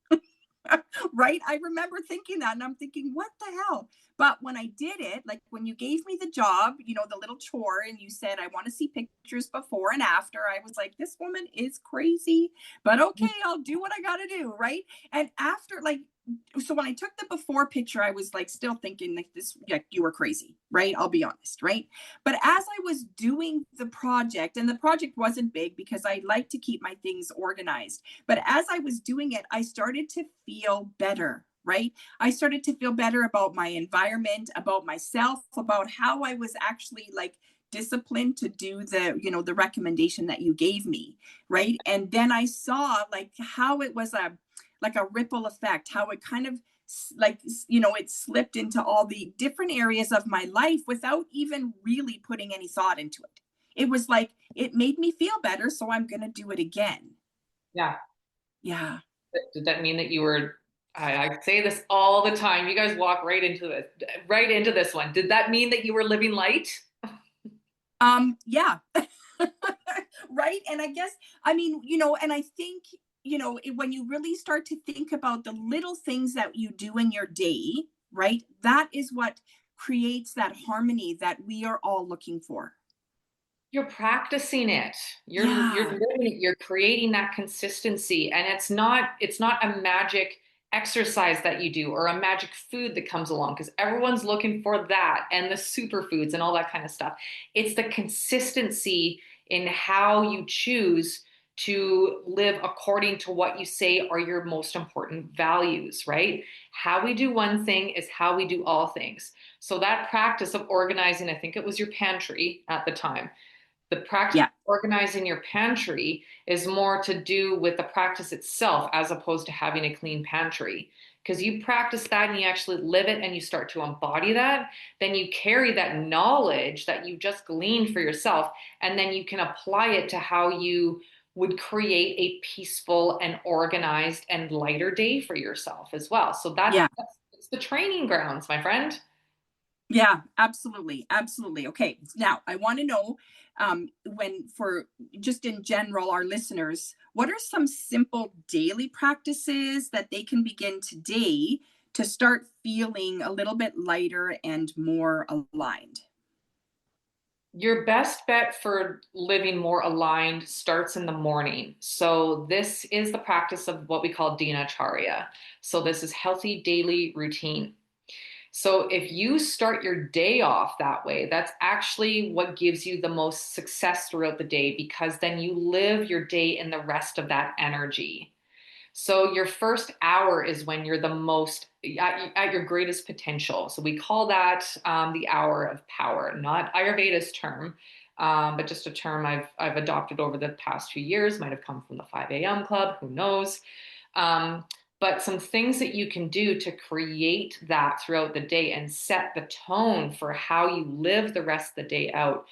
[SPEAKER 2] Right? I remember thinking that and I'm thinking, what the hell? But when I did it, like when you gave me the job, the little chore, and you said, I want to see pictures before and after, I was like, this woman is crazy, but okay, I'll do what I got to do. Right. And after, like, so when I took the before picture, I was like still thinking like this, like you were crazy, right? I'll be honest, right? But as I was doing the project, and the project wasn't big because I like to keep my things organized, but as I was doing it, I started to feel better, right? I started to feel better about my environment, about myself, about how I was actually like disciplined to do the, the recommendation that you gave me, right? And then I saw like how it was a ripple effect, how it kind of like, it slipped into all the different areas of my life without even really putting any thought into it. It was like, it made me feel better, so I'm going to do it again.
[SPEAKER 3] Yeah.
[SPEAKER 2] Yeah.
[SPEAKER 3] Did that mean that you were, I say this all the time. You guys walk right into this one. Did that mean that you were living light?
[SPEAKER 2] Yeah. Right. And I guess, I mean, and I think, when you really start to think about the little things that you do in your day, right, that is what creates that harmony that we are all looking for.
[SPEAKER 3] You're practicing it. You're
[SPEAKER 2] Yeah.
[SPEAKER 3] living it. You're creating that consistency. And it's not a magic exercise that you do or a magic food that comes along because everyone's looking for that and the superfoods and all that kind of stuff. It's the consistency in how you choose to live according to what you say are your most important values, right? How we do one thing is how we do all things. So that practice of organizing, I think it was your pantry at the time, the practice of
[SPEAKER 2] Yeah.
[SPEAKER 3] organizing your pantry is more to do with the practice itself as opposed to having a clean pantry. Because you practice that and you actually live it and you start to embody that, then you carry that knowledge that you just gleaned for yourself, and then you can apply it to how you would create a peaceful and organized and lighter day for yourself as well. So
[SPEAKER 2] Yeah.
[SPEAKER 3] that's it's the training grounds, my friend.
[SPEAKER 2] Yeah, absolutely. Absolutely. Okay. Now I want to know, for just in general, our listeners, what are some simple daily practices that they can begin today to start feeling a little bit lighter and more aligned?
[SPEAKER 3] Your best bet for living more aligned starts in the morning. So, this is the practice of what we call dinacharya. So, this is healthy daily routine. So, if you start your day off that way, that's actually what gives you the most success throughout the day because then you live your day in the rest of that energy. So your first hour is when you're the most at your greatest potential. So we call that the hour of power, not Ayurveda's term, but just a term I've adopted over the past few years. Might have come from the 5 a.m. club, who knows? Um, but some things that you can do to create that throughout the day and set the tone for how you live the rest of the day out,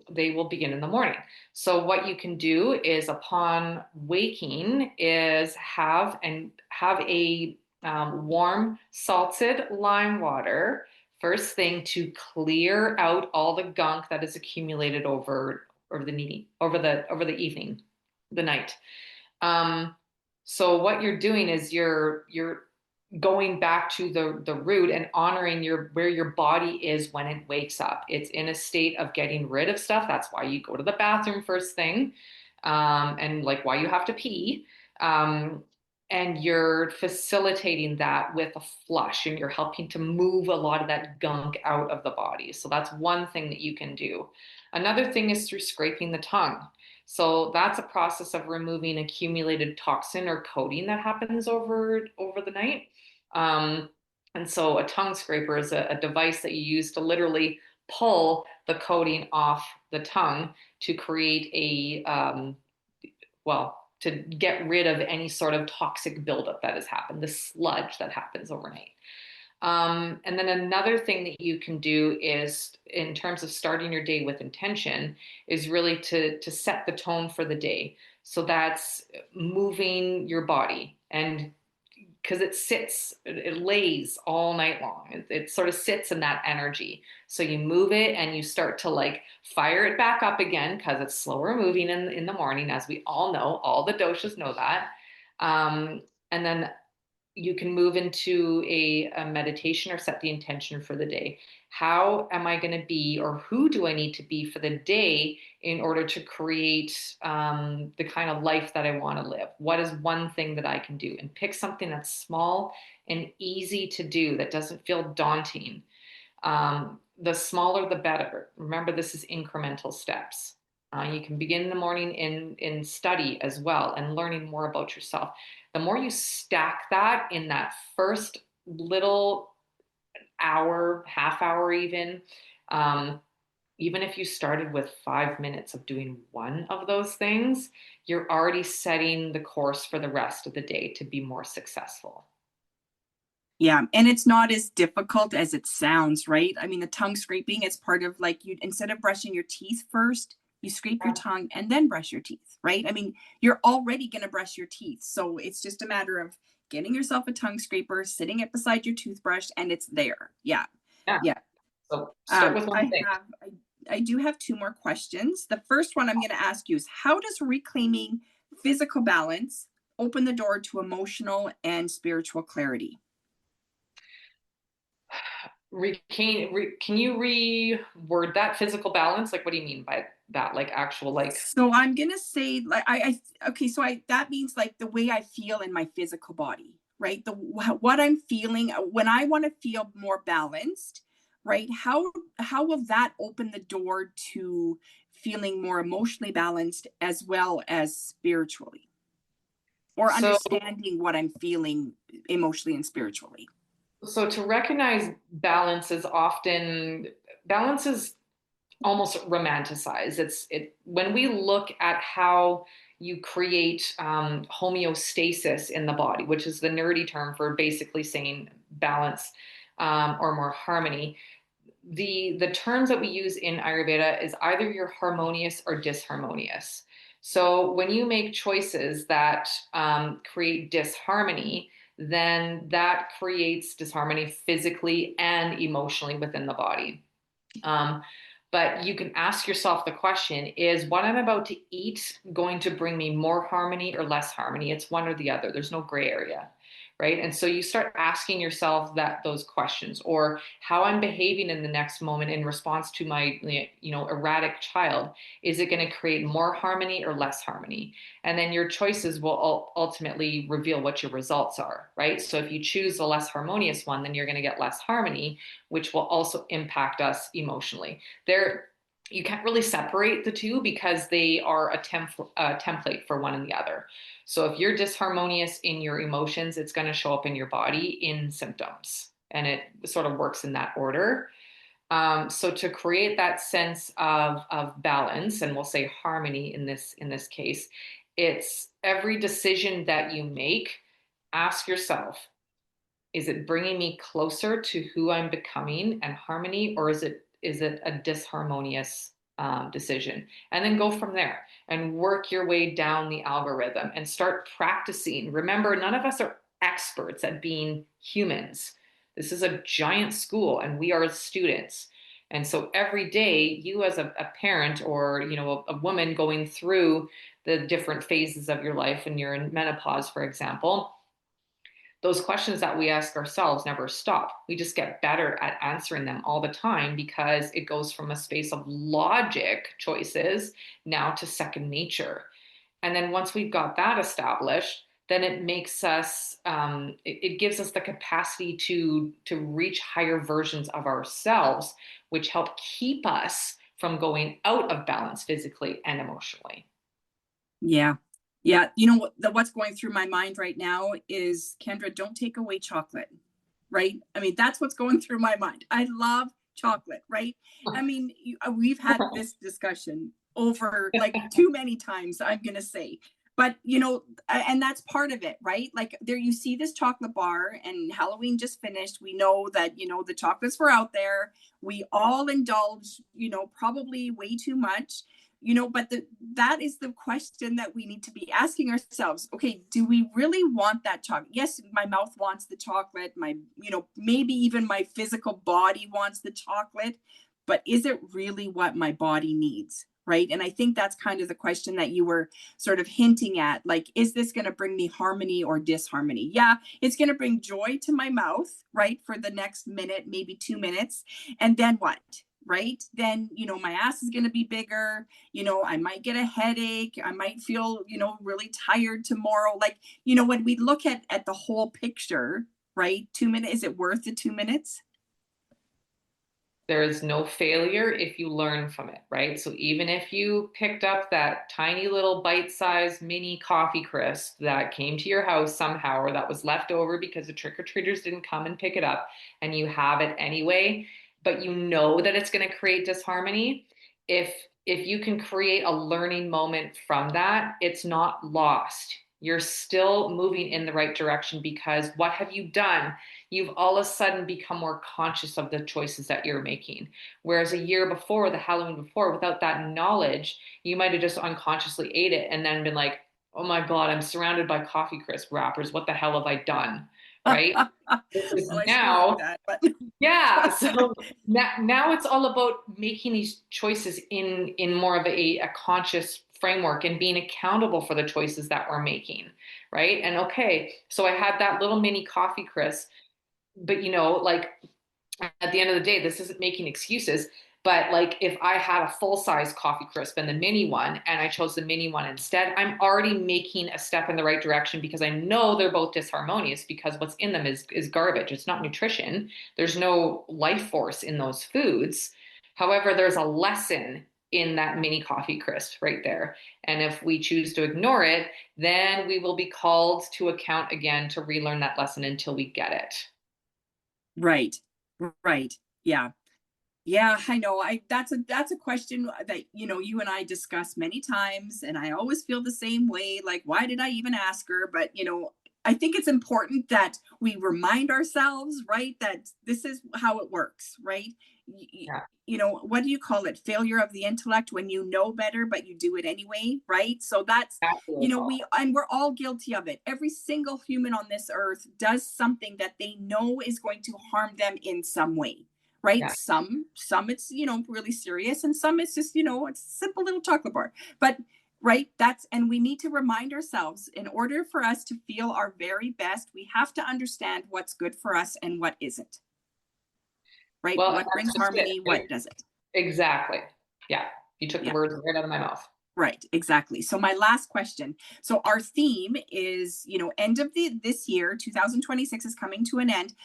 [SPEAKER 3] they will begin in the morning. So what you can do is upon waking is have a warm salted lime water first thing to clear out all the gunk that is accumulated over the evening, the night. Um, so what you're doing is you're going back to the root and honoring where your body is when it wakes up. It's in a state of getting rid of stuff. That's why you go to the bathroom first thing, and like why you have to pee. Um, and you're facilitating that with a flush, and you're helping to move a lot of that gunk out of the body. So that's one thing that you can do. Another thing is through scraping the tongue. So that's a process of removing accumulated toxin or coating that happens over the night. Um, and so a tongue scraper is a device that you use to literally pull the coating off the tongue to create to get rid of any sort of toxic buildup that has happened, the sludge that happens overnight. And then another thing that you can do is, in terms of starting your day with intention, is really to set the tone for the day. So that's moving your body, and because it lays all night long. It sort of sits in that energy. So you move it and you start to like fire it back up again because it's slower moving in the morning, as we all know. All the doshas know that. And then you can move into a meditation or set the intention for the day. How am I going to be, or who do I need to be for the day in order to create the kind of life that I want to live? What is one thing that I can do? And pick something that's small and easy to do that doesn't feel daunting. The smaller, the better. Remember, this is incremental steps. You can begin in the morning in study as well and learning more about yourself. The more you stack that in that first little hour, half hour even if you started with 5 minutes of doing one of those things, you're already setting the course for the rest of the day to be more successful.
[SPEAKER 2] Yeah, and it's not as difficult as it sounds, right? I mean, the tongue scraping is part of, like, you, instead of brushing your teeth first, you scrape your tongue and then brush your teeth, right? I mean, you're already going to brush your teeth. So it's just a matter of getting yourself a tongue scraper, sitting it beside your toothbrush, and it's there. Yeah.
[SPEAKER 3] Yeah.
[SPEAKER 2] Yeah.
[SPEAKER 3] So start with one thing.
[SPEAKER 2] I do have two more questions. The first one I'm going to ask you is, how does reclaiming physical balance open the door to emotional and spiritual clarity?
[SPEAKER 3] Can you reword that? Physical balance? Like, what do you mean by that? Like actual, like.
[SPEAKER 2] So I'm gonna say, like, okay, so that means like the way I feel in my physical body, right? What I'm feeling when I want to feel more balanced, right? How will that open the door to feeling more emotionally balanced as well as spiritually, or
[SPEAKER 3] So,
[SPEAKER 2] understanding what I'm feeling emotionally and spiritually?
[SPEAKER 3] so to recognize balance is almost romanticized. When we look at how you create homeostasis in the body, which is the nerdy term for basically saying balance or more harmony. The terms that we use in Ayurveda is either you're harmonious or disharmonious. So when you make choices that create disharmony, then that creates disharmony physically and emotionally within the body. Um, but you can ask yourself the question, is what I'm about to eat going to bring me more harmony or less harmony? It's one or the other. There's no gray area, right? And so you start asking yourself those questions, or how I'm behaving in the next moment in response to my, erratic child. Is it going to create more harmony or less harmony? And then your choices will ultimately reveal what your results are, right? So if you choose the less harmonious one, then you're going to get less harmony, which will also impact us emotionally. You can't really separate the two because they are a template for one and the other. So if you're disharmonious in your emotions, it's going to show up in your body in symptoms, and it sort of works in that order. So to create that sense of balance, and we'll say harmony in this case, it's every decision that you make, ask yourself, is it bringing me closer to who I'm becoming and harmony, or is it a disharmonious decision? And then go from there and work your way down the algorithm and start practicing. Remember, none of us are experts at being humans. This is a giant school, and we are students. And so every day, you as a parent, or a woman going through the different phases of your life, and you're in menopause, for example, those questions that we ask ourselves never stop. We just get better at answering them all the time, because it goes from a space of logic choices now to second nature. And then once we've got that established, then it makes us, it gives us the capacity to reach higher versions of ourselves, which help keep us from going out of balance physically and emotionally.
[SPEAKER 2] Yeah. Yeah. You know what's going through my mind right now is, Kendra, don't take away chocolate, right? I mean, that's what's going through my mind. I love chocolate, right? I mean, we've had this discussion over like too many times, I'm going to say. But, and that's part of it, right? Like, there you see this chocolate bar, and Halloween just finished. We know that, the chocolates were out there. We all indulge, probably way too much. But that is the question that we need to be asking ourselves. Okay, do we really want that chocolate? Yes, my mouth wants the chocolate. My, maybe even my physical body wants the chocolate, but is it really what my body needs? right? And I think that's kind of the question that you were sort of hinting at. Like, is this going to bring me harmony or disharmony? Yeah, it's going to bring joy to my mouth, right? For the next minute, maybe 2 minutes. And then what? Right? Then, my ass is going to be bigger. I might get a headache. I might feel, really tired tomorrow. Like, when we look at the whole picture, right? 2 minutes, is it worth the 2 minutes?
[SPEAKER 3] There is no failure if you learn from it, right? So even if you picked up that tiny little bite-sized mini coffee crisp that came to your house somehow, or that was left over because the trick-or-treaters didn't come and pick it up, and you have it anyway, but you know that it's going to create disharmony, if you can create a learning moment from that, it's not lost. You're still moving in the right direction, because what have you done? You've all of a sudden become more conscious of the choices that you're making. Whereas a year before, the Halloween before, without that knowledge, you might have just unconsciously ate it and then been like, oh my God, I'm surrounded by coffee crisp wrappers. What the hell have I done? Right?
[SPEAKER 2] Well, I still do
[SPEAKER 3] Now,
[SPEAKER 2] that, but
[SPEAKER 3] yeah. So now it's all about making these choices in more of a conscious framework and being accountable for the choices that we're making. Right. And okay, so I had that little mini coffee crisp, but like at the end of the day, this isn't making excuses. But like if I had a full size coffee crisp and the mini one, and I chose the mini one instead, I'm already making a step in the right direction, because I know they're both disharmonious, because what's in them is garbage. It's not nutrition. There's no life force in those foods. However, there's a lesson in that mini coffee crisp right there. And if we choose to ignore it, then we will be called to account again to relearn that lesson until we get it.
[SPEAKER 2] Right. Right. Yeah. Yeah, I know. That's a question that, you and I discuss many times, and I always feel the same way. Like, why did I even ask her? But, I think it's important that we remind ourselves, right, that this is how it works, right?
[SPEAKER 3] Yeah.
[SPEAKER 2] What do you call it? Failure of the intellect, when you know better, but you do it anyway, right? So that's,
[SPEAKER 3] Absolutely.
[SPEAKER 2] we're all guilty of it. Every single human on this earth does something that they know is going to harm them in some way, right?
[SPEAKER 3] Yeah.
[SPEAKER 2] Some it's, really serious, and some it's just, it's a simple little chocolate bar. But right, and we need to remind ourselves, in order for us to feel our very best, we have to understand what's good for us and what isn't. Right?
[SPEAKER 3] Well, and
[SPEAKER 2] What
[SPEAKER 3] that's
[SPEAKER 2] brings
[SPEAKER 3] just
[SPEAKER 2] harmony, what
[SPEAKER 3] it.
[SPEAKER 2] doesn't.
[SPEAKER 3] Exactly. Yeah. You took the
[SPEAKER 2] Yeah.
[SPEAKER 3] words right out of my mouth.
[SPEAKER 2] Right, exactly. So my last question. So our theme is, end of this year, 2026 is coming to an end,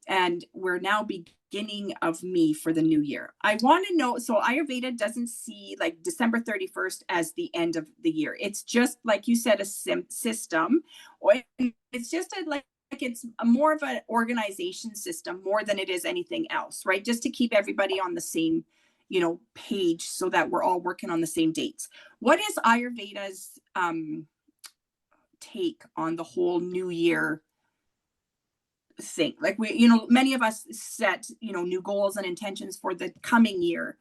[SPEAKER 2] and we're now beginning of me for the new year. I want to know, so Ayurveda doesn't see like December 31st as the end of the year. It's just, like you said, a system, or it's just like it's more of an organization system more than it is anything else, right? Just to keep everybody on the same, page, so that we're all working on the same dates. What is Ayurveda's take on the whole new year thing? Like, many of us set, new goals and intentions for the coming year.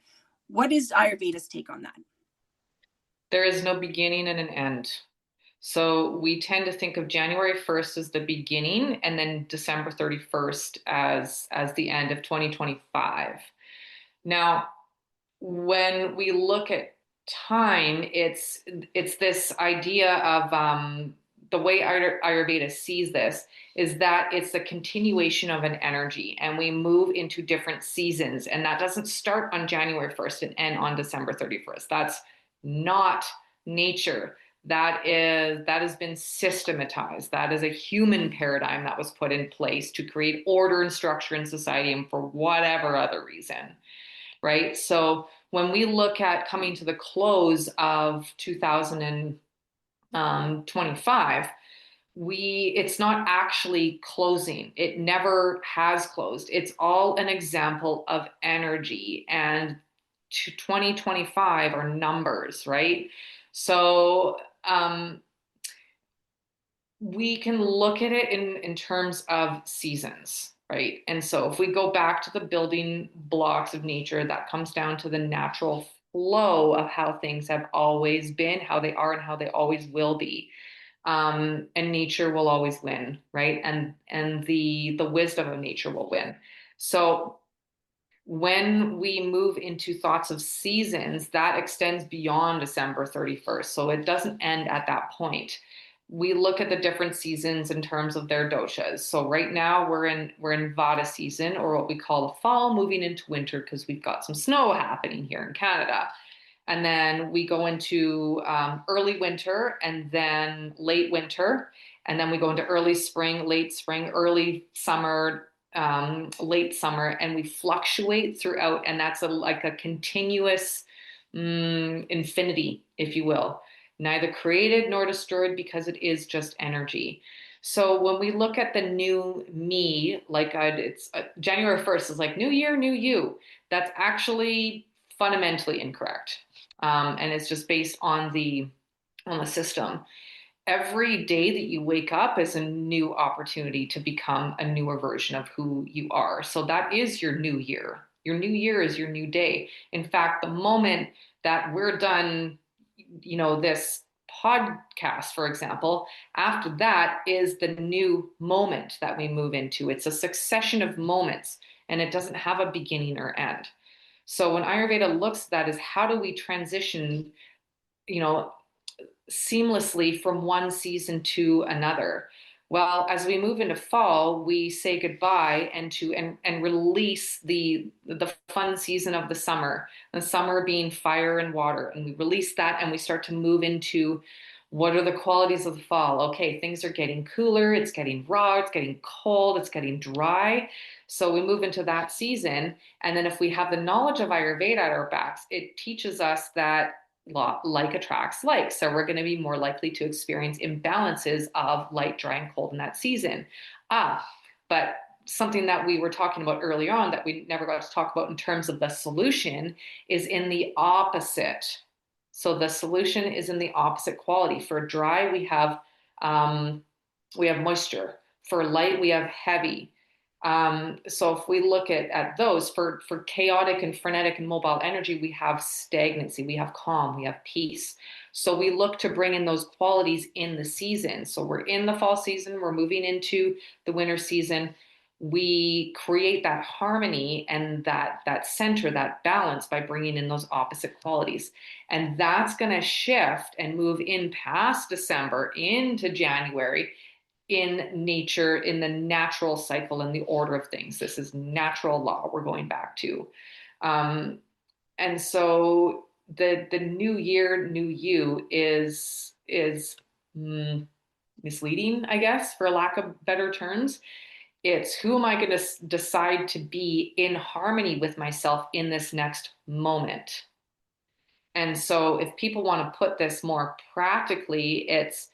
[SPEAKER 2] What is Ayurveda's take on that?
[SPEAKER 3] There is no beginning and an end. So we tend to think of January 1st as the beginning, and then December 31st as the end of 2025. Now, when we look at time, it's this idea of the way Ayurveda sees this is that it's the continuation of an energy, and we move into different seasons, and that doesn't start on January 1st and end on December 31st. That's not nature. That has been systematized. That is a human paradigm that was put in place to create order and structure in society, and for whatever other reason, right? So when we look at coming to the close of 2025, it's not actually closing. It never has closed. It's all an example of energy, and 2025 are numbers, right? So we can look at it in terms of seasons, right? And so if we go back to the building blocks of nature, that comes down to the natural flow of how things have always been, how they are, and how they always will be. And nature will always win, right? And the wisdom of nature will win. So When we move into thoughts of seasons, that extends beyond December 31st. So it doesn't end at that point. We look at the different seasons in terms of their doshas. So right now we're in Vata season, or what we call the fall, moving into winter because we've got some snow happening here in Canada. And then we go into early winter and then late winter. And then we go into early spring, late spring, early summer, late summer, and we fluctuate throughout. And that's like a continuous infinity, if you will, neither created nor destroyed because it is just energy. So when we look at the new me, like it's January 1st is like new year, new you. That's actually fundamentally incorrect. And it's just based on the system. Every day that you wake up is a new opportunity to become a newer version of who you are. So that is your new year. Your new year is your new day. In fact, the moment that we're done, this podcast, for example, after that is the new moment that we move into. It's a succession of moments, and it doesn't have a beginning or end. So when Ayurveda looks at that is how do we transition, seamlessly from one season to another? Well, as we move into fall, we say goodbye and release the fun season of the summer being fire and water. And we release that and we start to move into what are the qualities of the fall? Okay, things are getting cooler, it's getting raw, it's getting cold, it's getting dry. So we move into that season. And then if we have the knowledge of Ayurveda at our backs, it teaches us that like attracts like. So we're going to be more likely to experience imbalances of light, dry, and cold in that season. But something that we were talking about earlier on that we never got to talk about in terms of the solution is in the opposite. So the solution is in the opposite quality. For dry, we have moisture. For light, we have heavy. So if we look at those for chaotic and frenetic and mobile energy, we have stagnancy, we have calm, we have peace. So we look to bring in those qualities in the season. So we're in the fall season, we're moving into the winter season. We create that harmony and that center, that balance by bringing in those opposite qualities. And that's going to shift and move in past December into January in nature, in the natural cycle and the order of things. This is natural law we're going back to. And so the new year, new you is misleading, I guess, for lack of better terms. It's who am I going to decide to be in harmony with myself in this next moment? And so if people want to put this more practically, it's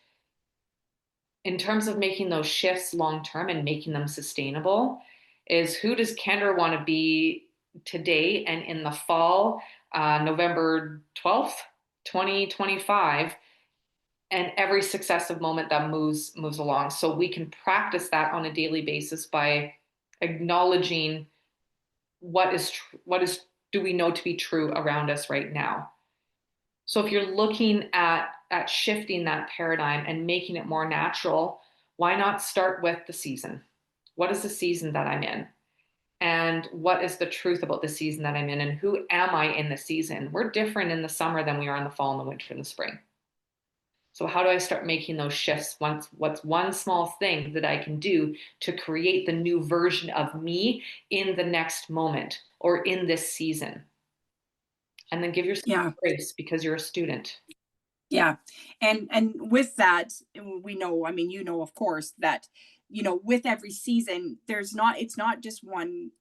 [SPEAKER 3] in terms of making those shifts long-term and making them sustainable, is who does Kendra want to be today and in the fall, November 12th, 2025, and every successive moment that moves along. So we can practice that on a daily basis by acknowledging what do we know to be true around us right now. So if you're looking at shifting that paradigm and making it more natural, why not start with the season? What is the season that I'm in? And what is the truth about the season that I'm in? And who am I in the season? We're different in the summer than we are in the fall and the winter and the spring. So how do I start making those shifts? What's one small thing that I can do to create the new version of me in the next moment or in this season? And then give yourself grace because you're a student.
[SPEAKER 2] Yeah. And with that, we know, I mean, of course, that, with every season, it's not just one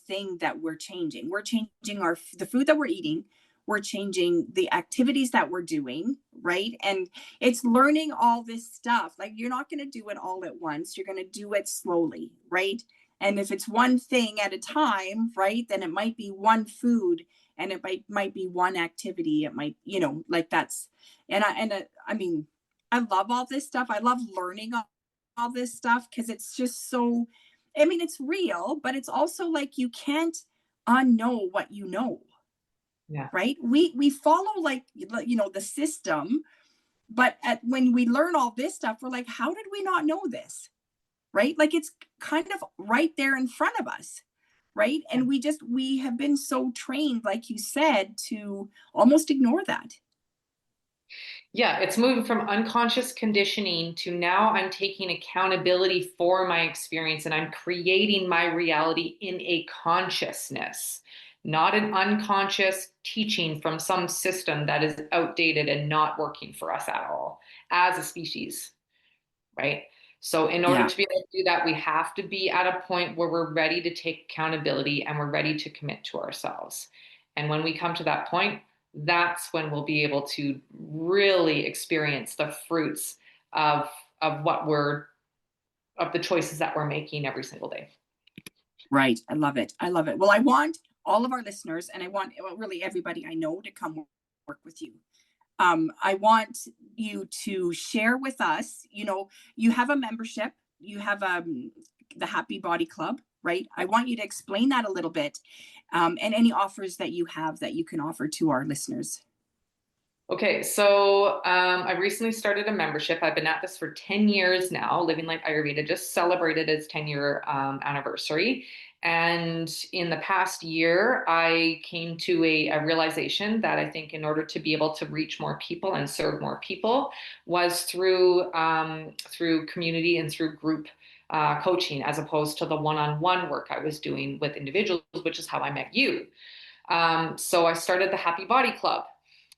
[SPEAKER 2] thing that we're changing. We're changing the food that we're eating. We're changing the activities that we're doing, right? And it's learning all this stuff. Like, you're not going to do it all at once. You're going to do it slowly, right? And if it's one thing at a time, right, then it might be one food and it might be one activity. It might, like that's, I mean, I love all this stuff. I love learning all this stuff because it's just so, I mean, it's real, but it's also like you can't unknow what you know.
[SPEAKER 3] Yeah.
[SPEAKER 2] Right. We follow the system, but when we learn all this stuff, we're like, how did we not know this? Right. Like, it's kind of right there in front of us. right? And we have been so trained, like you said, to almost ignore that.
[SPEAKER 3] Yeah, it's moving from unconscious conditioning to now I'm taking accountability for my experience and I'm creating my reality in a consciousness, not an unconscious teaching from some system that is outdated and not working for us at all as a species, right? So in order
[SPEAKER 2] Yeah.
[SPEAKER 3] to be able to do that, we have to be at a point where we're ready to take accountability and we're ready to commit to ourselves. And when we come to that point, that's when we'll be able to really experience the fruits of of what we're of the choices that we're making every single day.
[SPEAKER 2] Right. I love it. I love it. Well, I want all of our listeners, and I want really everybody I know to come work with you. I want you to share with us, you have a membership, you have the Happy Body Club, right? I want you to explain that a little bit, and any offers that you have that you can offer to our listeners.
[SPEAKER 3] Okay, so I recently started a membership. I've been at this for 10 years now. Living Light Ayurveda just celebrated its 10-year anniversary. And in the past year, I came to a realization that I think in order to be able to reach more people and serve more people was through community and through group coaching, as opposed to the one-on-one work I was doing with individuals, which is how I met you. So I started the Happy Body Club.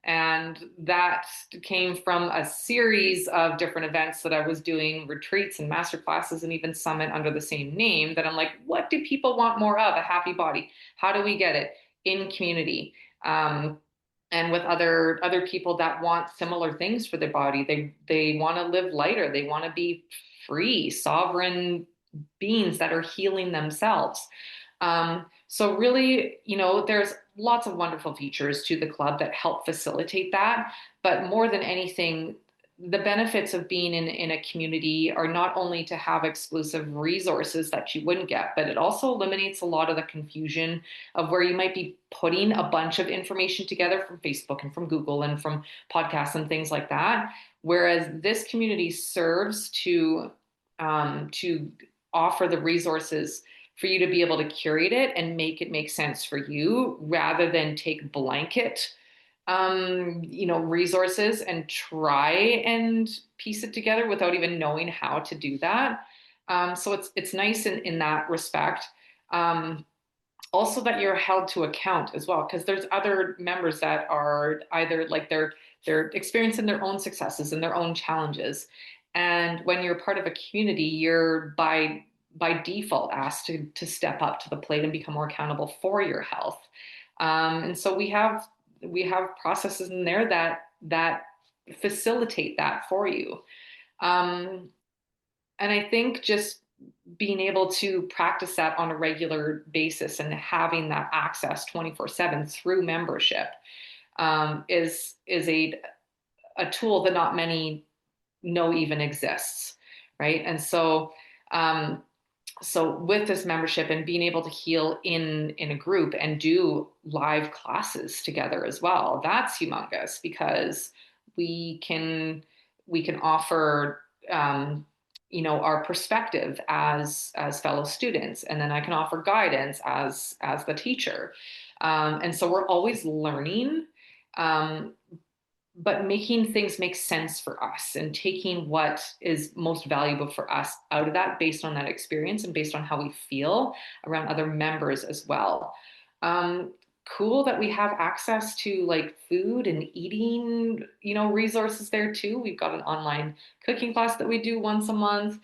[SPEAKER 3] And that came from a series of different events that I was doing, retreats and master classes and even summit under the same name, that I'm like, what do people want more of? A happy body. How do we get it in community? And with other people that want similar things for their body. They want to live lighter. They want to be free, sovereign beings that are healing themselves. So really, there's lots of wonderful features to the club that help facilitate that. But more than anything, the benefits of being in a community are not only to have exclusive resources that you wouldn't get, but it also eliminates a lot of the confusion of where you might be putting a bunch of information together from Facebook and from Google and from podcasts and things like that. Whereas this community serves to offer the resources for you to be able to curate it and make it make sense for you, rather than take blanket resources and try and piece it together without even knowing how to do that. So it's nice in that respect. Also that you're held to account as well, because there's other members that are either like they're experiencing their own successes and their own challenges. And when you're part of a community, you're by default asked to step up to the plate and become more accountable for your health. And so we have processes in there that facilitate that for you. And I think just being able to practice that on a regular basis and having that access 24/7 through membership is a tool that not many know even exists, right? And so so with this membership and being able to heal in a group and do live classes together as well, that's humongous, because we can offer our perspective as fellow students, and then I can offer guidance as the teacher, and so we're always learning, but making things make sense for us and taking what is most valuable for us out of that based on that experience and based on how we feel around other members as well. Cool that we have access to like food and eating, resources there too. We've got an online cooking class that we do once a month,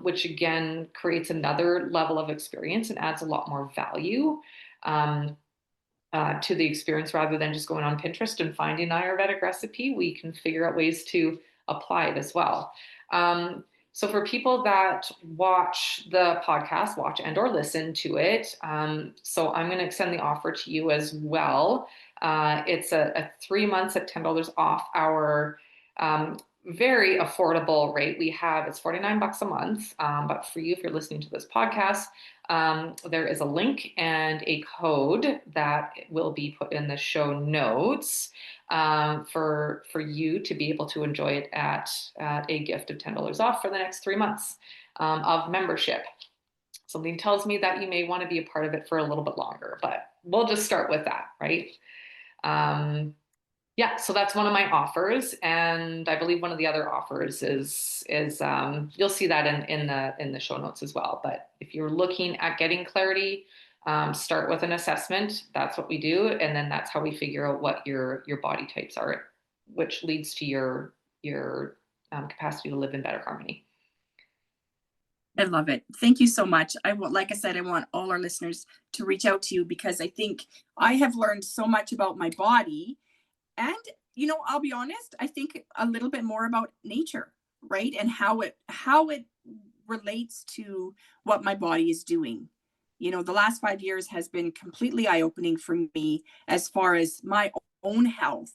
[SPEAKER 3] which again creates another level of experience and adds a lot more value. To the experience, rather than just going on Pinterest and finding an Ayurvedic recipe, we can figure out ways to apply it as well. So for people that watch the podcast, watch and or listen to it, so I'm going to extend the offer to you as well. It's a 3 months at $10 off our very affordable rate. It's $49 a month. But for you, if you're listening to this podcast, there is a link and a code that will be put in the show notes for you to be able to enjoy it at a gift of $10 off for the next 3 months of membership. Something tells me that you may want to be a part of it for a little bit longer, but we'll just start with that, right? Yeah, so that's one of my offers, and I believe one of the other offers is you'll see that in the show notes as well. But if you're looking at getting clarity, start with an assessment. That's what we do, and then that's how we figure out what your body types are, which leads to your capacity to live in better harmony.
[SPEAKER 2] I love it. Thank you so much. Like I said, I want all our listeners to reach out to you, because I think I have learned so much about my body. And, I'll be honest, I think a little bit more about nature, right? And how it relates to what my body is doing. The last 5 years has been completely eye-opening for me as far as my own health,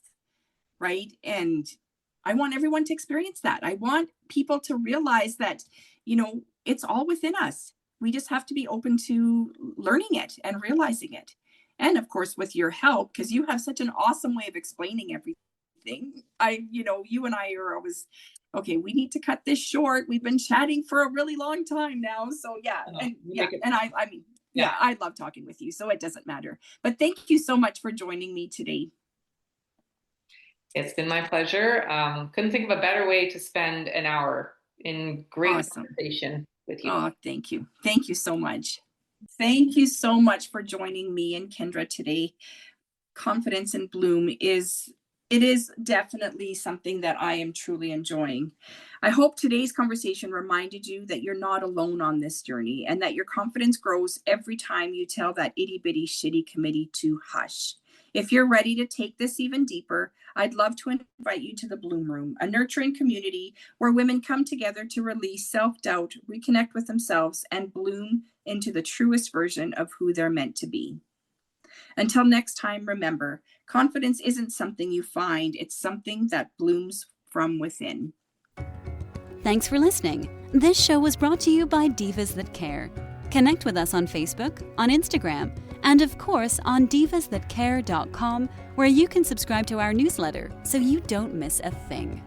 [SPEAKER 2] right? And I want everyone to experience that. I want people to realize that, it's all within us. We just have to be open to learning it and realizing it. And of course, with your help, because you have such an awesome way of explaining everything. You and I are always, okay, we need to cut this short. We've been chatting for a really long time now. So yeah. I love talking with you. So it doesn't matter. But thank you so much for joining me today.
[SPEAKER 3] It's been my pleasure. Couldn't think of a better way to spend an hour in great conversation with you.
[SPEAKER 2] Oh, thank you. Thank you so much. Thank you so much for joining me and Kendra today. Confidence in Bloom is definitely something that I am truly enjoying. I hope today's conversation reminded you that you're not alone on this journey, and that your confidence grows every time you tell that itty bitty shitty committee to hush. If you're ready to take this even deeper, I'd love to invite you to the Bloom Room, a nurturing community where women come together to release self-doubt, reconnect with themselves, and bloom into the truest version of who they're meant to be. Until next time, remember, confidence isn't something you find, it's something that blooms from within.
[SPEAKER 1] Thanks for listening. This show was brought to you by Divas That Care. Connect with us on Facebook, on Instagram, and of course on divasthatcare.com, where you can subscribe to our newsletter so you don't miss a thing.